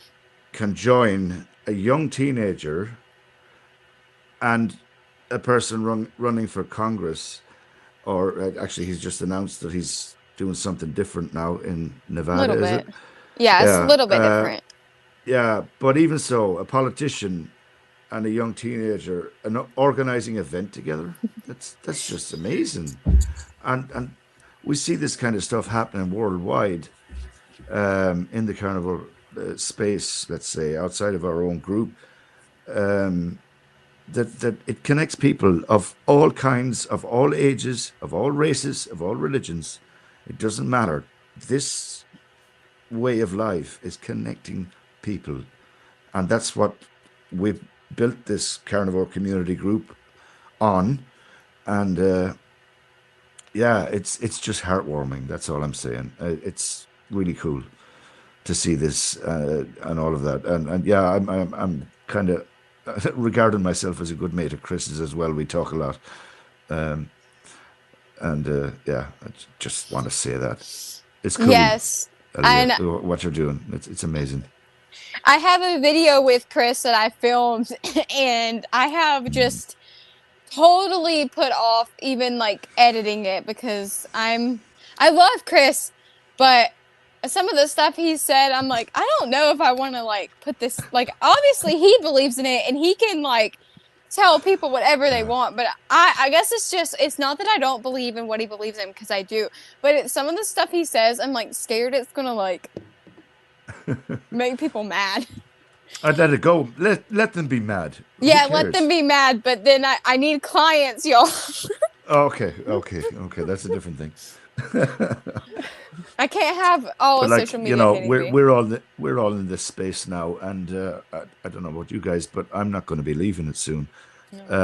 can join a young teenager and a person running for Congress, or actually, he's just announced that he's doing something different now in Nevada, Little is bit. it? Yeah, it's a Yeah. little bit different. Yeah, but even so, a politician and a young teenager organizing an event together, that's just amazing. And we see this kind of stuff happening worldwide, in the carnival space, let's say, outside of our own group. That it connects people of all kinds, of all ages, of all races, of all religions. It doesn't matter. This way of life is connecting people, and that's what we've built this carnivore community group on. And yeah, it's just heartwarming. That's all I'm saying. It's really cool to see this, and all of that. And yeah, I'm kind of regarding myself as a good mate of Chris's as well. We talk a lot, and yeah, I just want to say that it's cool. Yes. And Elliot, what you're doing, it's amazing. I have a video with Chris that I filmed, and I have just totally put off even like editing it, because I love Chris, but some of the stuff he said, I'm like, I don't know if I want to like put this, like obviously he believes in it and he can like tell people whatever they want, but I guess it's not that I don't believe in what he believes in, because I do, but some of the stuff he says, I'm like scared it's gonna like make people mad. I'd let it go. Let them be mad. Who Yeah, let cares? them be mad, but then I need clients, y'all. Okay. That's a different thing. I can't have all But of like social media hating me. we're all in this space now, and I don't know about you guys, but I'm not going to be leaving it soon. No.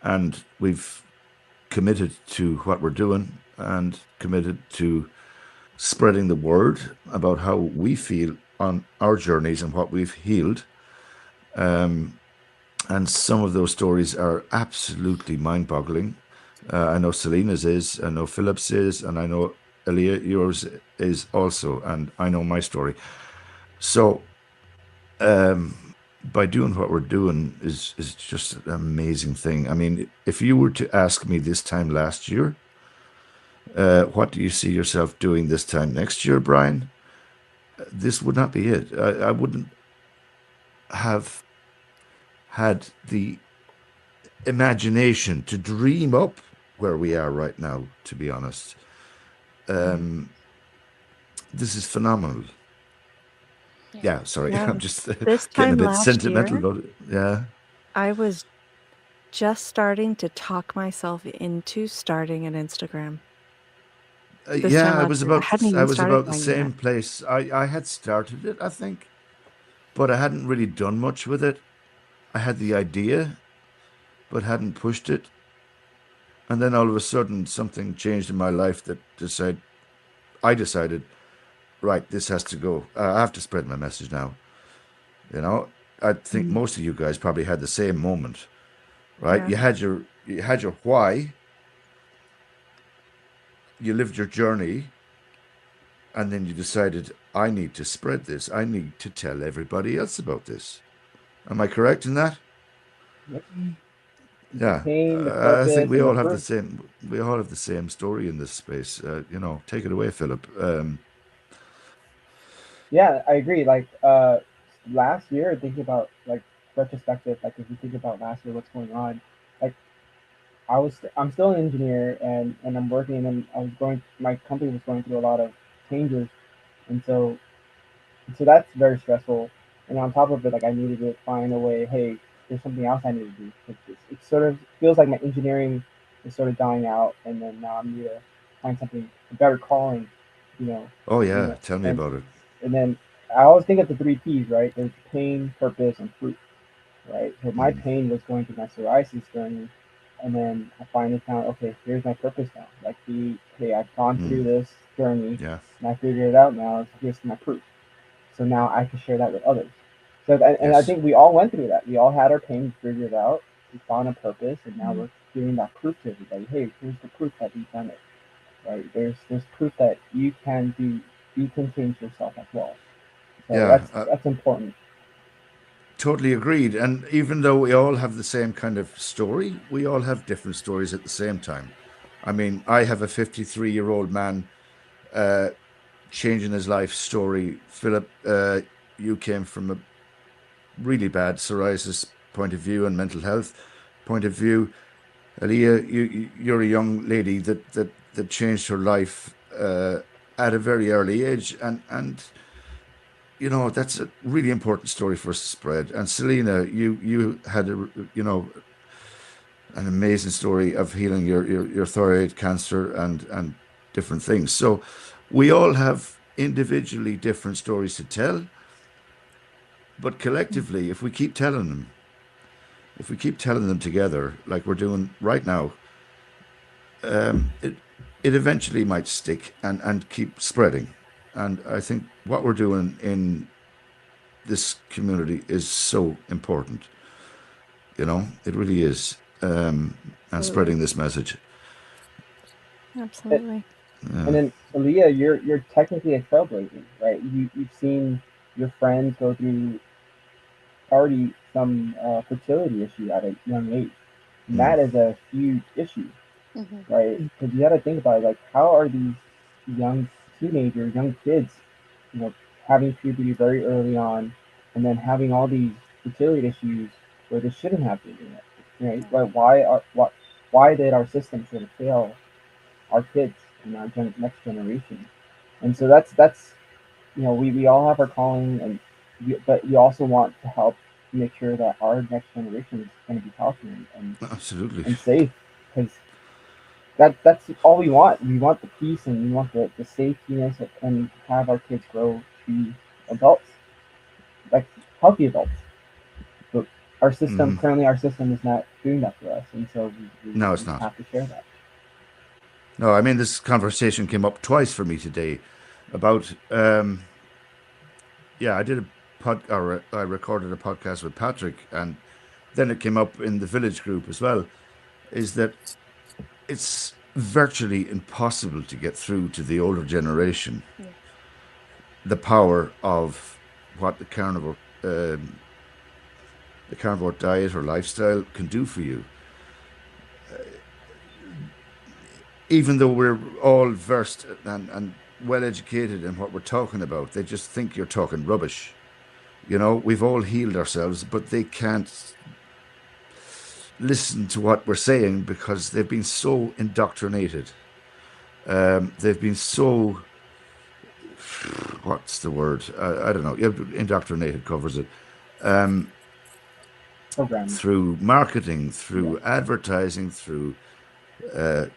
And we've committed to what we're doing and committed to spreading the word about how we feel on our journeys and what we've healed. And some of those stories are absolutely mind-boggling. I know Selena's is, I know Philip's is, and I know Elia, yours is also, and I know my story. So by doing what we're doing is just an amazing thing. I mean, if you were to ask me this time last year, what do you see yourself doing this time next year, Brian? This would not be it. I wouldn't have had the imagination to dream up where we are right now, to be honest. This is phenomenal. Yeah. Yeah, sorry, Yeah. I'm just This getting a time bit last sentimental year, about it. Yeah. I was just starting to talk myself into starting an Instagram. This time Yeah, last year, I hadn't I even was started about the mine yet. same place. I had started it, I think, but I hadn't really done much with it. I had the idea, but hadn't pushed it. And then all of a sudden, something changed in my life that I decided, right, this has to go. I have to spread my message now. You know, I think Mm, most of you guys probably had the same moment, right? yeah. You had your why, you lived your journey, and then you decided, I need to spread this. I need to tell everybody else about this. Am I correct in that? Yep. The Yeah, pain, the I think purpose, we and the all have the proof. same. We all have the same story in this space. Take it away, Philip. Yeah, I agree. Like last year, thinking about like retrospective, like if you think about last year, what's going on, like I'm still an engineer and I'm working and I was going my company was going through a lot of changes and so that's very stressful. And on top of it, like I needed to find a way. Hey, there's something else I need to do. It sort of feels like my engineering is sort of dying out, and then now I need to find something a better calling, you know, Oh you yeah, know, tell me about it. and then I always think of the three P's, right? There's pain, purpose, and fruit, right? So my Mm, pain was going through my psoriasis journey, and then I finally found, okay, here's my purpose now. Like hey, I've gone through mm, this journey, yeah, and I figured it out now. Here's my proof. So now I can share that with others. So and I yes, think we all went through that. We all had our pain figured out. We found a purpose, and now Mm. we're giving that proof to everybody. Hey, here's the proof that we've done it. Right? There's proof that you can change yourself as well. So yeah. that's important. Totally agreed. And even though we all have the same kind of story, we all have different stories at the same time. I mean, I have a 53-year-old man uh, changing his life story. Philip, you came from a really bad psoriasis point of view and mental health point of view. Aliyah, you're a young lady that changed her life at a very early age, and that's a really important story for us to spread. And Selena, you had an amazing story of healing your thyroid cancer and different things. So we all have individually different stories to tell, but collectively, if we keep telling them together, like we're doing right now, it it eventually might stick and keep spreading. And I think what we're doing in this community is so important. It really is. And Absolutely. spreading this message. And, Absolutely. and Yeah. then Aaliyah, you're technically a trailblazer, right? You've seen your friends go through already some fertility issue at a young age, and Mm. that is a huge issue, Hmm. right? Because you got to think about it, like how are these young teenagers, young kids, you know, having puberty very early on, and then having all these fertility issues where they shouldn't have been, right? Right. Like why did our system sort of fail our kids and our next generation? And so that's we all have our calling, but we also want to help make sure that our next generation is going to be healthy and Absolutely. and safe because that's all we want. We want the peace and we want the safetyness and have our kids grow to be adults, like healthy adults. But our system currently, our system is not doing that for us, and so No, we it's not. have to share that. No, I mean, this conversation came up twice for me today about, yeah, I did a or I recorded a podcast with Patrick, and then it came up in the village group as well, is that it's virtually impossible to get through to the older generation Yeah. the power of what the carnivore diet or lifestyle can do for you. Even though we're all versed and well educated in what we're talking about, they just think you're talking rubbish. We've all healed ourselves, but they can't listen to what we're saying because they've been so indoctrinated. They've been so, what's the word? I don't know. Yeah, indoctrinated covers it. Programmed. Through marketing, Yeah. through advertising, through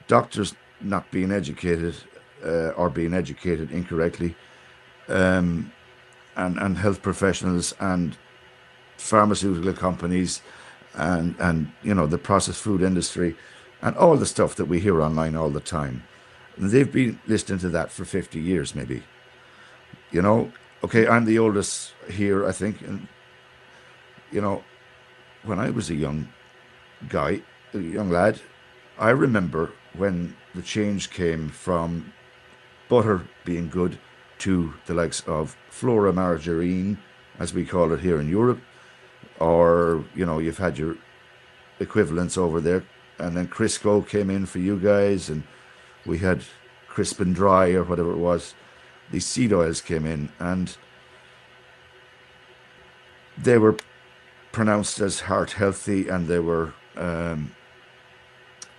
doctors not being educated or being educated incorrectly, and health professionals and pharmaceutical companies and the processed food industry and all the stuff that we hear online all the time. And they've been listening to that for 50 years maybe. Okay, I'm the oldest here, I think, and you know when I was a young lad, I remember when the change came from butter being good to the likes of flora margarine, as we call it here in Europe, or you've had your equivalents over there, and then Crisco came in for you guys, and we had Crisp and Dry or whatever it was. These seed oils came in, and they were pronounced as heart healthy, and they were,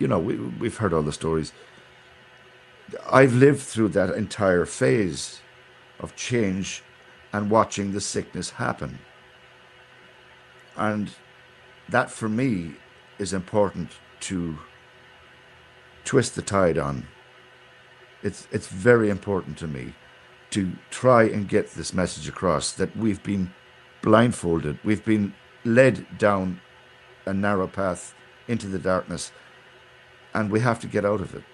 we've heard all the stories. I've lived through that entire phase of change and watching the sickness happen. And that for me is important to twist the tide on. It's very important to me to try and get this message across that we've been blindfolded, we've been led down a narrow path into the darkness, and we have to get out of it.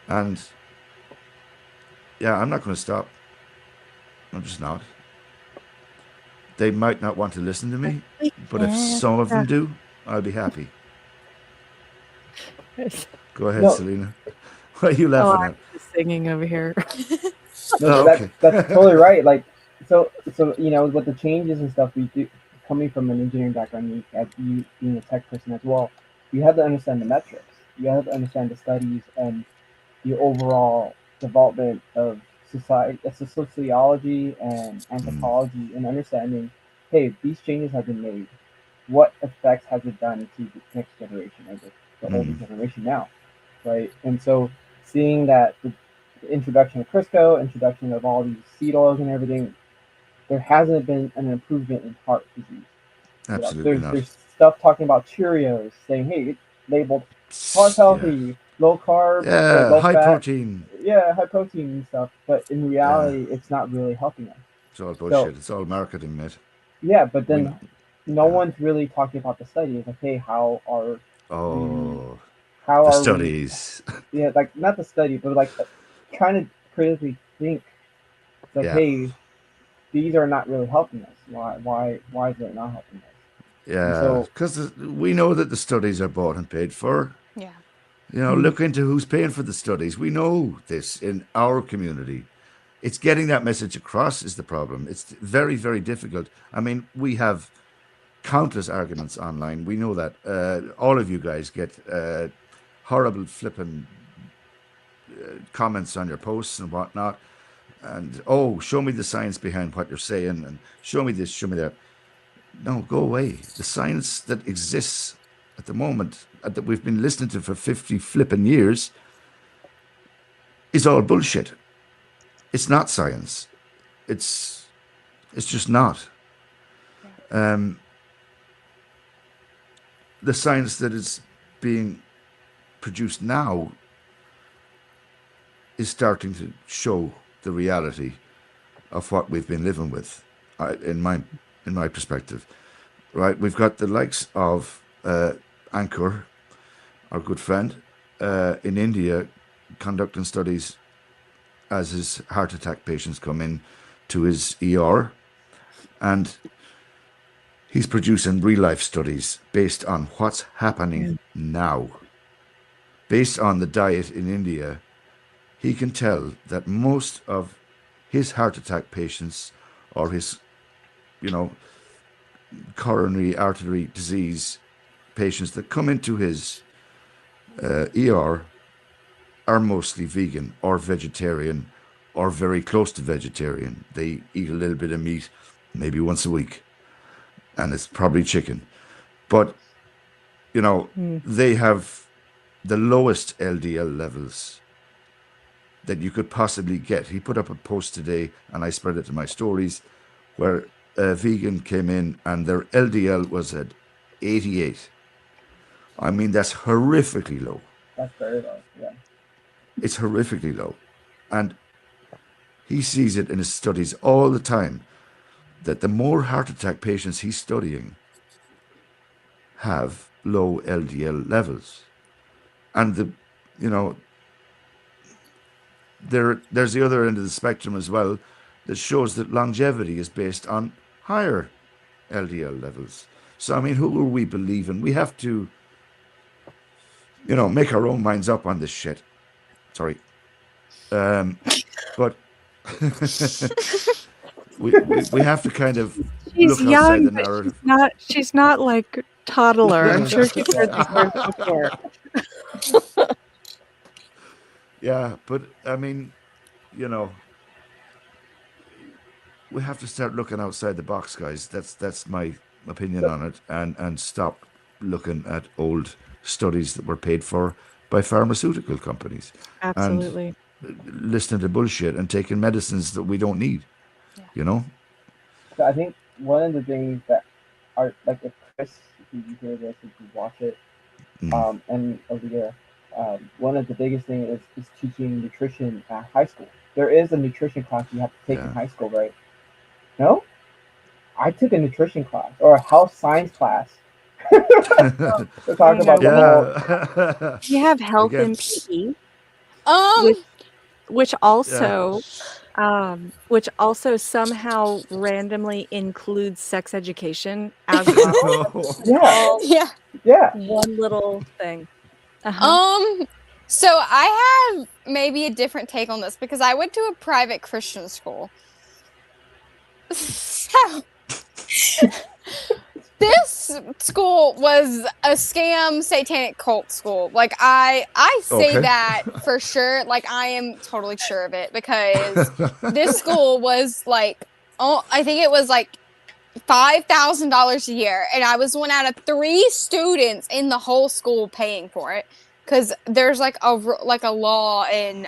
And yeah, I'm not going to stop. I'm just not. They might not want to listen to me, We but if can't some of them stop. do, I'll be happy. Go ahead, No, Selena. What are you Oh, laughing I'm at? just singing over here. no, Oh, that's okay. that's totally right. Like, so with the changes and stuff we do, coming from an engineering background, as you being a tech person as well, you have to understand the metrics. You have to understand the studies and the overall development of society, it's a sociology and Mm, anthropology, and understanding, hey, these changes have been made. What effects has it done to the next generation or the older mm, generation now, right? And so seeing that the introduction of Crisco, introduction of all these seed oils and everything, there hasn't been an improvement in heart disease. absolutely not. There's stuff talking about Cheerios saying, hey, it's labeled heart Yeah. healthy, low carb, or Yeah, low high fat, protein. yeah, high protein and stuff. But in Yeah, reality, it's not really helping us. it's all So bullshit. It's all marketing, mate. yeah, but We know. then no Yeah. one's really talking about the studies. Like, hey, the Oh, how the are we? studies. Yeah, like not the study, but like trying to critically think. It's like, Yeah. hey, these are not really helping us. Why is it not helping us? And Yeah. so Because we know that the studies are bought and paid for. Yeah. Look into who's paying for the studies. We know this in our community. It's getting that message across is the problem. It's very, very difficult. I mean, we have countless arguments online. We know that. All of you guys get horrible flipping comments on your posts and whatnot. And oh, show me the science behind what you're saying, and show me this, show me that. No, go away. The science that exists at the moment, that we've been listening to for 50 flipping years, is all bullshit. It's not science. It's it's just not. Yeah. The science that is being produced now is starting to show the reality of what we've been living with, in my perspective. Right, we've got the likes of Ankur, our good friend, in India, conducting studies as his heart attack patients come in to his ER, and he's producing real life studies based on what's happening now. Based on the diet in India, he can tell that most of his heart attack patients or his, you know, coronary artery disease patients that come into his ER are mostly vegan or vegetarian or very close to vegetarian. They eat a little bit of meat maybe once a week, and it's probably chicken. But, they have the lowest LDL levels that you could possibly get. He put up a post today, and I spread it to my stories, where a vegan came in and their LDL was at 88. I mean, that's horrifically low. That's very low. Yeah. It's horrifically low. And he sees it in his studies all the time that the more heart attack patients he's studying have low LDL levels. And there's the other end of the spectrum as well that shows that longevity is based on higher LDL levels. So, I mean, who are we believing? We have to, make our own minds up on this shit. Sorry. But we have to kind of She's look outside young, the but narrative. she's not like toddler. I'm sure she's heard these words before. Yeah, but I mean, we have to start looking outside the box, guys. That's my opinion on it, and stop looking at old studies that were paid for by pharmaceutical companies. Absolutely. And listening to bullshit and taking medicines that we don't need. Yeah. So I think one of the things that are like, if Chris, if you hear this, if you watch it, and Olivia, one of the biggest things is teaching nutrition at high school. There is a nutrition class you have to take in high school, right? No, I took a nutrition class or a health science class. To talk about the whole. We have health Again. in PE, Um, which also somehow randomly includes sex education as well. Yeah. All yeah. Yeah. one little thing. Uh-huh. So I have maybe a different take on this because I went to a private Christian school. So this school was a scam satanic cult school. Like I say Okay. that for sure. Like I am totally sure of it because this school was like, I think it was like $5,000 a year, and I was one out of 3 students in the whole school paying for it because there's like a law in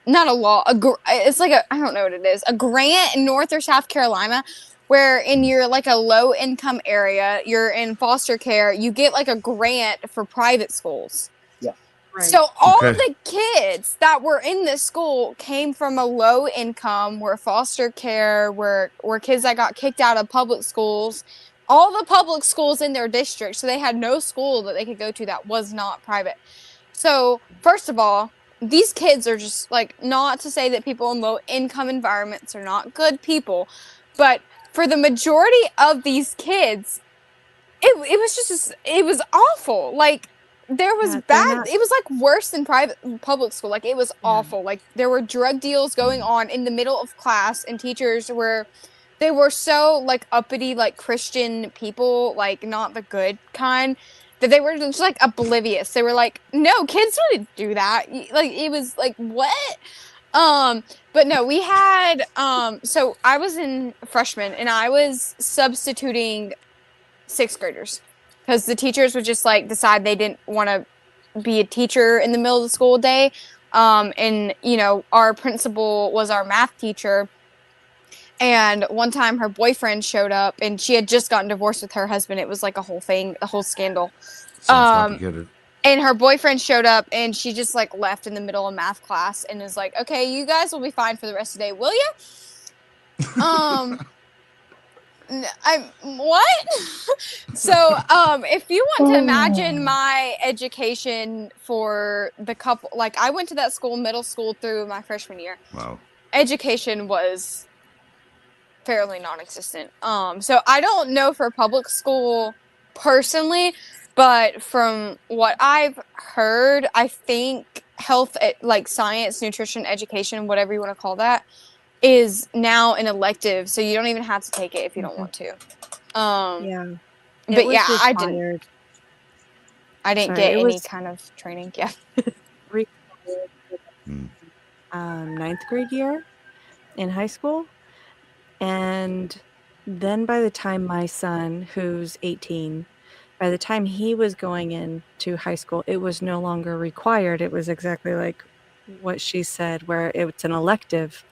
not a law, it's like I don't know what it is, a grant in North or South Carolina where in your like a low income area, you're in foster care, you get like a grant for private schools. Right. So all the kids that were in this school came from a low income, were foster care, were kids that got kicked out of public schools, all the public schools in their district. So they had no school that they could go to that was not private. So first of all, these kids are just like, not to say that people in low income environments are not good people, but for the majority of these kids, it was just, it was awful. Like, there was bad, it was like worse than public school. Like, it was awful. Like, there were drug deals going on in the middle of class, and teachers were so like uppity, like Christian people, like not the good kind, that they were just like oblivious. They were like, no, kids don't do that. Like, it was like, what? But no, we had, so I was in freshman and I was substituting 6th graders because the teachers would just like decide they didn't want to be a teacher in the middle of the school day. And our principal was our math teacher. And one time her boyfriend showed up and she had just gotten divorced with her husband. It was like a whole thing, a whole scandal. Sounds complicated. And her boyfriend showed up, and she just like left in the middle of math class and is like, "Okay, you guys will be fine for the rest of the day, will you?" Um, I'm what? So, if you want to imagine my education for the couple, like I went to that school, middle school through my freshman year. Wow. Education was fairly non-existent. So I don't know for public school personally, but from what I've heard, I think health, like science, nutrition, education, whatever you want to call that, is now an elective. So you don't even have to take it if you don't want to. Yeah, it But yeah, was required. I didn't Sorry, get it any was kind of training. Yeah. required Mm. ninth grade year in high school. And then by the time my son, who's 18, by the time he was going into high school, it was no longer required. It was exactly like what she said, where it's an elective.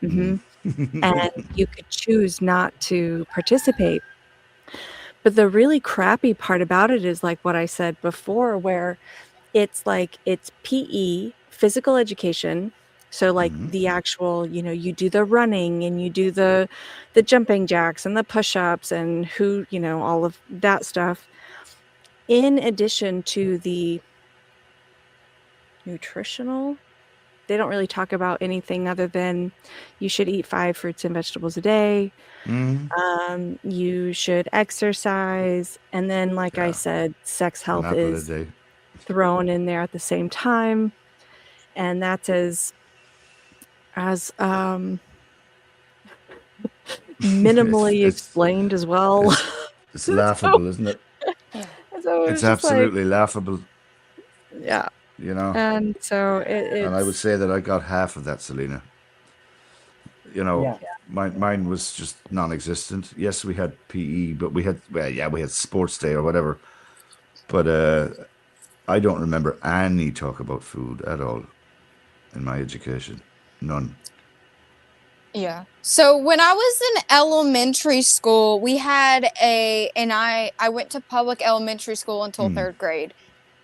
hmm And you could choose not to participate. But the really crappy part about it is like what I said before, where it's like it's PE, physical education. So like the actual, you do the running and you do the jumping jacks and the push-ups and all of that stuff. In addition to the nutritional, they don't really talk about anything other than you should eat 5 fruits and vegetables a day. Mm. You should exercise. And then, like I Yeah. said, sex An health apple a is day. thrown in there at the same time. And that's as it's minimally it's explained as well. it's it's so, laughable, isn't it? so it It's was just like, absolutely laughable, yeah. you know. And so And I would it's, say that I got half of that, Selena. You know, Yeah. mine was just non-existent. Yes, we had PE, but we had sports day or whatever. But I don't remember any talk about food at all in my education. None. Yeah. So when I was in elementary school, we had and I went to public elementary school until Mm. 3rd grade.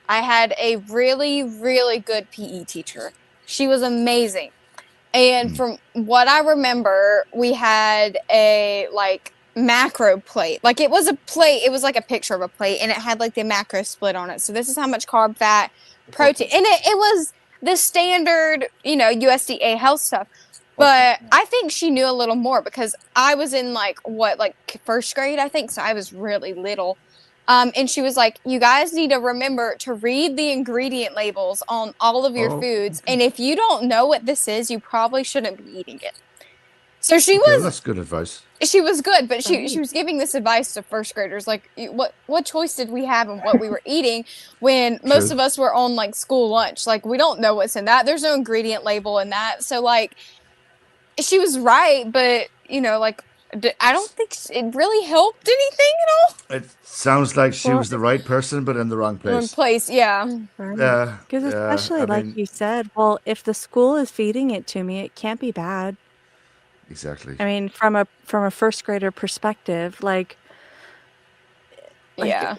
I had a really, really good PE teacher. She was amazing. And Mm. from what I remember, we had a like macro plate. Like it was a plate, it was like a picture of a plate and it had like the macro split on it. So this is how much carb, fat, protein. And it was the standard, USDA health stuff. But I think she knew a little more because I was in like 1st grade, I think. So I was really little. And she was like, "You guys need to remember to read the ingredient labels on all of your Oh, foods. okay. And if you don't know what this is, you probably shouldn't be eating it." So Okay, well, that's good advice. she was good, but she right. was giving this advice to 1st graders. Like, what choice did we have in what we were eating when most True. of us were on like school lunch? Like, we don't know what's in that. There's no ingredient label in that. So like, she was right, but like I don't think it really helped anything at all. It sounds like she Well, was the right person, but in the wrong Wrong place. place, yeah. right. Yeah, Because yeah. especially I like mean, you said, well, if the school is feeding it to me, it can't be bad. exactly. I mean, from a first grader perspective, like Yeah.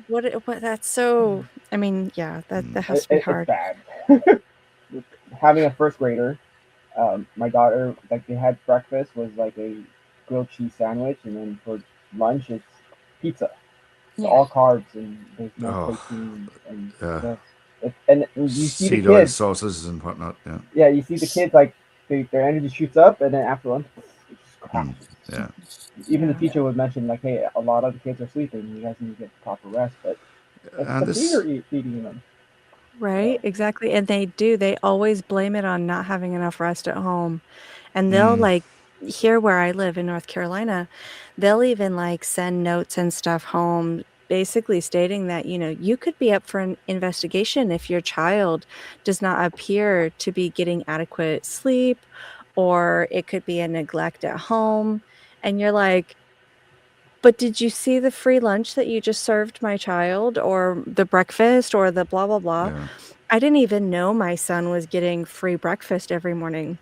what that's so. I mean, yeah, that has to be It's hard. bad. Having a first grader, my daughter, like they had breakfast was like a grilled cheese sandwich, and then for lunch it's pizza. So Yeah. all carbs and there's no Oh, protein and yeah. just and you see the Seed oil kids. sauces and whatnot. Yeah. Yeah, you see the kids like their energy shoots up, and then after lunch it just Mm. crashes. Yeah. Even the Yeah. teacher would mention like, "Hey, a lot of the kids are sleeping. You guys need to get proper rest." But it's And the feeder this, feeding them. Right, So exactly. And they do. They always blame it on not having enough rest at home. And they'll mm, like here where I live in North Carolina, they'll even like send notes and stuff home basically stating that, you could be up for an investigation if your child does not appear to be getting adequate sleep, or it could be a neglect at home. And you're like, but did you see the free lunch that you just served my child, or the breakfast, or the blah, blah, blah? yeah. I didn't even know my son was getting free breakfast every morning.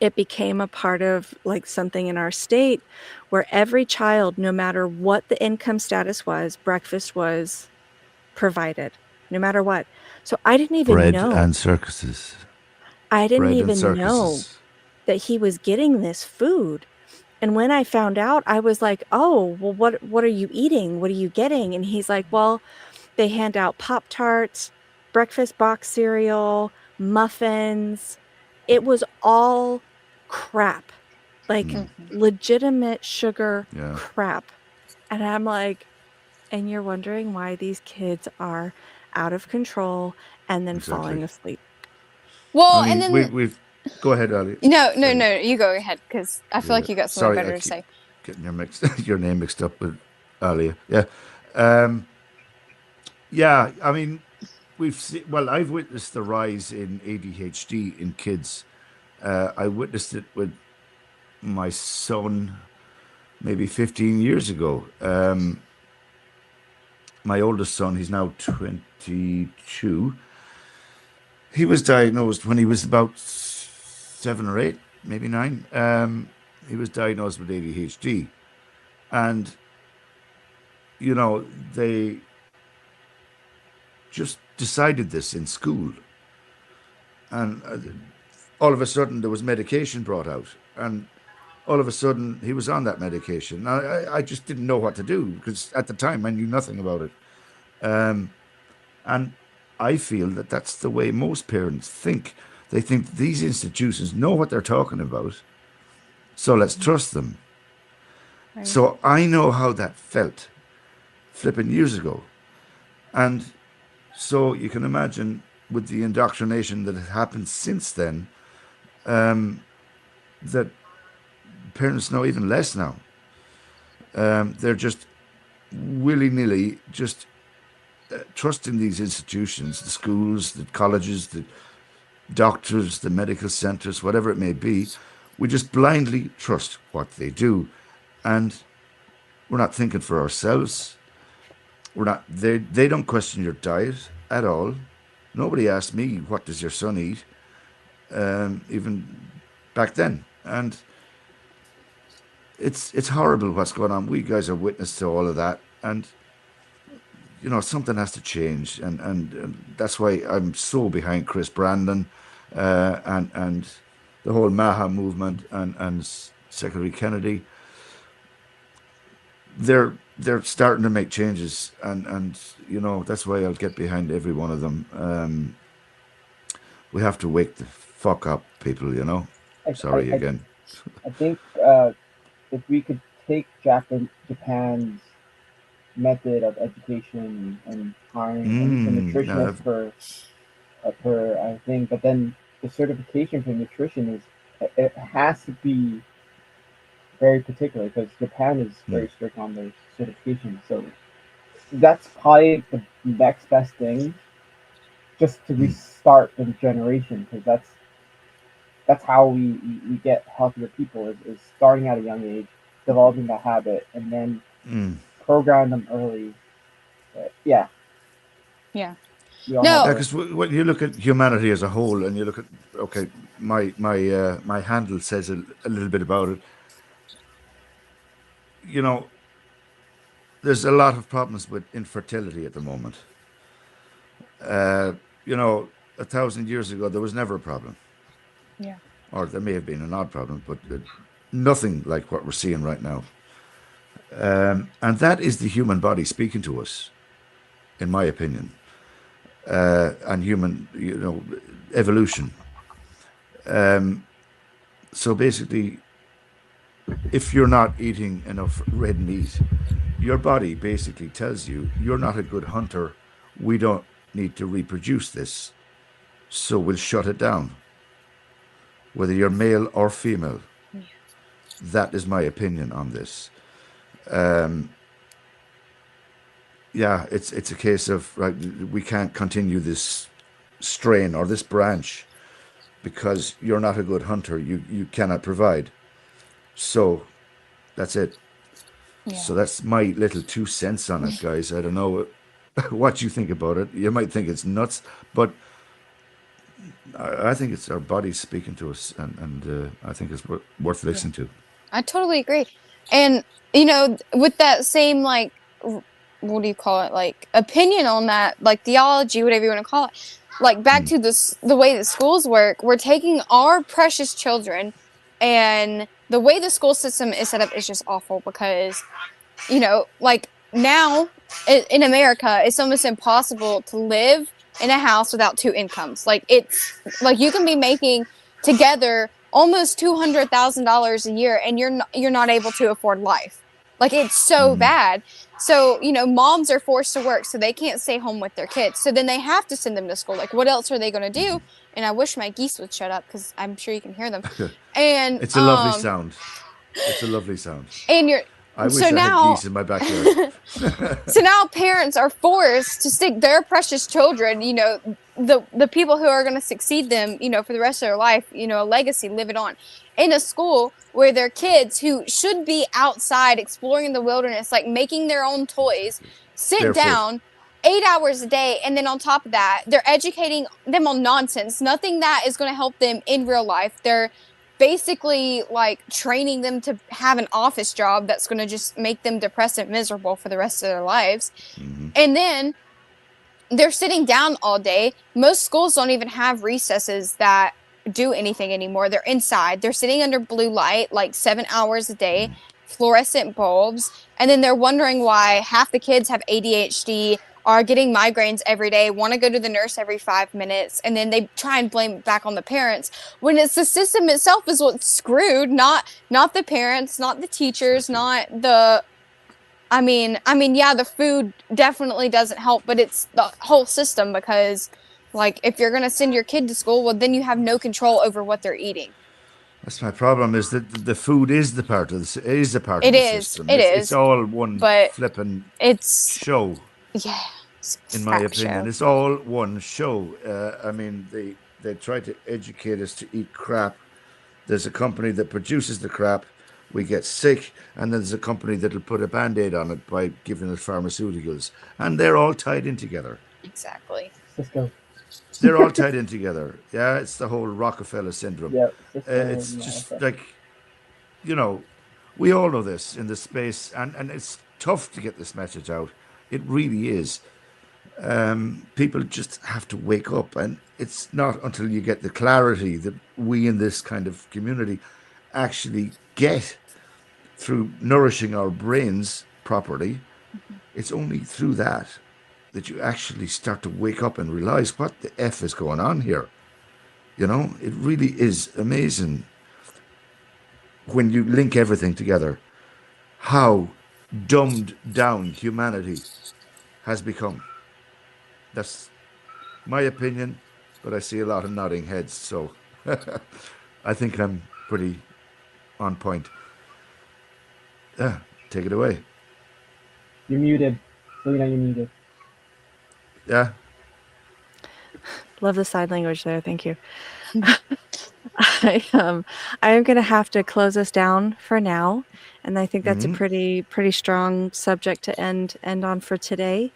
It became a part of like something in our state where every child, no matter what the income status was, breakfast was provided. no matter what. So I didn't even Bread know. and circuses. I didn't Bread and even know circuses. that he was getting this food. And when I found out, I was like, "Oh, well, what are you eating? What are you getting?" And he's like, "Well, they hand out Pop-Tarts, breakfast box cereal, muffins." It was all crap, like Mhm. legitimate sugar Yeah, crap. And I'm like, and you're wondering why these kids are out of control and then exactly. falling asleep. I Well, and mean, then we've. Go ahead, Ali. no, no, Sorry. no, you go ahead because I feel Yeah. like you got something Sorry, I better to keep say. getting your name mixed up with Alia. Yeah. Um, yeah. I mean, well, I've witnessed the rise in ADHD in kids. I witnessed it with my son maybe 15 years ago. My oldest son, he's now 22. He was diagnosed when he was about 7 or 8, maybe 9. He was diagnosed with ADHD. And, you know, they just decided this in school. And all of a sudden, there was medication brought out. And all of a sudden, he was on that medication. I just didn't know what to do because at the time, I knew nothing about it. And I feel that that's the way most parents think. They think these institutions know what they're talking about, so let's trust them. Right. So I know how that felt flipping years ago. And so you can imagine with the indoctrination that has happened since then, that parents know even less now. They're just willy nilly just trusting these institutions, the schools, the colleges, the doctors, the medical centers, whatever it may be. We just blindly trust what they do. And we're not thinking for ourselves. We're not they don't question your diet at all. Nobody asked me what does your son eat, even back then. And it's horrible what's going on. We guys are witness to all of that. And something has to change, and that's why I'm so behind Chris Brandon, and the whole Maha movement and Secretary Kennedy. They're starting to make changes, and that's why I'll get behind every one of them. We have to wake the fuck up, people. I I, Sorry I, again. I think if we could take Japan's method of education and hiring a No, nutritionist per I think, but then the certification for nutrition is it has to be very particular because Japan is very strict on their certification. So that's probably the next best thing, just to restart the generation because that's how we get healthier people is starting at a young age, developing that habit, and then program them early. But yeah, Yeah. we all have No. yeah, a because when you look at humanity as a whole, and you look at, okay, my handle says a little bit about it. You know, there's a lot of problems with infertility at the moment. Uh, you know, 1,000 years ago, there was never a problem, Yeah. or there may have been an odd problem, but nothing like what we're seeing right now. And that is the human body speaking to us, in my opinion, and human, evolution. So basically, if you're not eating enough red meat, your body basically tells you you're not a good hunter. We don't need to reproduce this, so we'll shut it down, whether you're male or female. Yeah. That is my opinion on this. Yeah, it's a case of, right, we can't continue this strain or this branch because you're not a good hunter. You cannot provide. So that's it. Yeah. So that's my little 2 cents on it, guys. I don't know what you think about it. You might think it's nuts, but I think it's our bodies speaking to us, and I think it's worth Yeah. listening to. I totally agree. And with that same like what do you call it, like opinion on that, like theology, whatever you want to call it. Like back to this, the way that schools work, we're taking our precious children, and the way the school system is set up is just awful because, you know, like now in America, it's almost impossible to live in a house without two incomes. Like it's like you can be making together almost $200,000 a year, and you're not able to afford life. Like it's so bad. So you know, moms are forced to work, so they can't stay home with their kids. So then they have to send them to school. Like what else are they going to do? And I wish my geese would shut up because I'm sure you can hear them. And It's a lovely sound. It's a lovely sound. and you're I so wish I had now geese in my backyard. so now parents are forced to stick their precious children, you know, the people who are going to succeed them, you know, for the rest of their life, you know, a legacy, live it on, in a school where their kids who should be outside exploring the wilderness, like making their own toys, sit Barefoot. down 8 hours a day, and then on top of that, they're educating them on nonsense, nothing that is going to help them in real life. They're basically like training them to have an office job that's going to just make them depressed and miserable for the rest of their lives. And then they're sitting down all day. Most schools don't even have recesses that do anything anymore. They're inside. They're sitting under blue light like 7 hours a day, fluorescent bulbs, and then they're wondering why half the kids have ADHD, are getting migraines every day, want to go to the nurse every 5 minutes, and then they try and blame it back on the parents when it's the system itself is what's screwed, not the parents, not the teachers, not the yeah, the food definitely doesn't help, but it's the whole system because, like, if you're gonna send your kid to school, well, then you have no control over what they're eating. That's my problem. Is that the food is the part of is a part of It the is, system. it It's is, all one but flipping it's show, yeah, it's a in my crap opinion. show. It's all one show. I mean, they try to educate us to eat crap. There's a company that produces the crap. We get sick, and then there's a company that'll put a band-aid on it by giving us pharmaceuticals, and they're all tied in together. Exactly. Cisco. They're all tied in together. Yeah, it's the whole Rockefeller syndrome. Yep. Cisco It's and just Malta. like, you know, we all know this in the space, and it's tough to get this message out. It really is. People just have to wake up, and it's not until you get the clarity that we in this kind of community actually get through nourishing our brains properly. It's only through that you actually start to wake up and realize what the F is going on here. You know, it really is amazing when you link everything together, how dumbed down humanity has become. That's my opinion, but I see a lot of nodding heads, so I think I'm pretty on point. Yeah, take it away. You're muted. Selena, you're muted. Yeah. Love the side language there. Thank you. I am going to have to close us down for now, and I think that's a pretty strong subject to end on for today.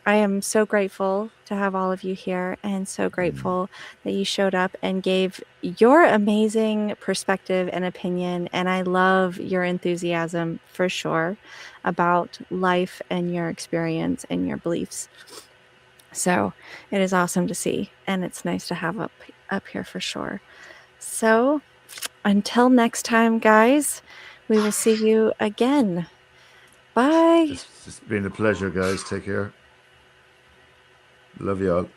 I am so grateful to have all of you here, and so grateful that you showed up and gave your amazing perspective and opinion. And I love your enthusiasm for sure about life and your experience and your beliefs. So it is awesome to see, and it's nice to have up here for sure. So until next time, guys, we will see you again. Bye. It's been a pleasure, guys. Take care. Love you all.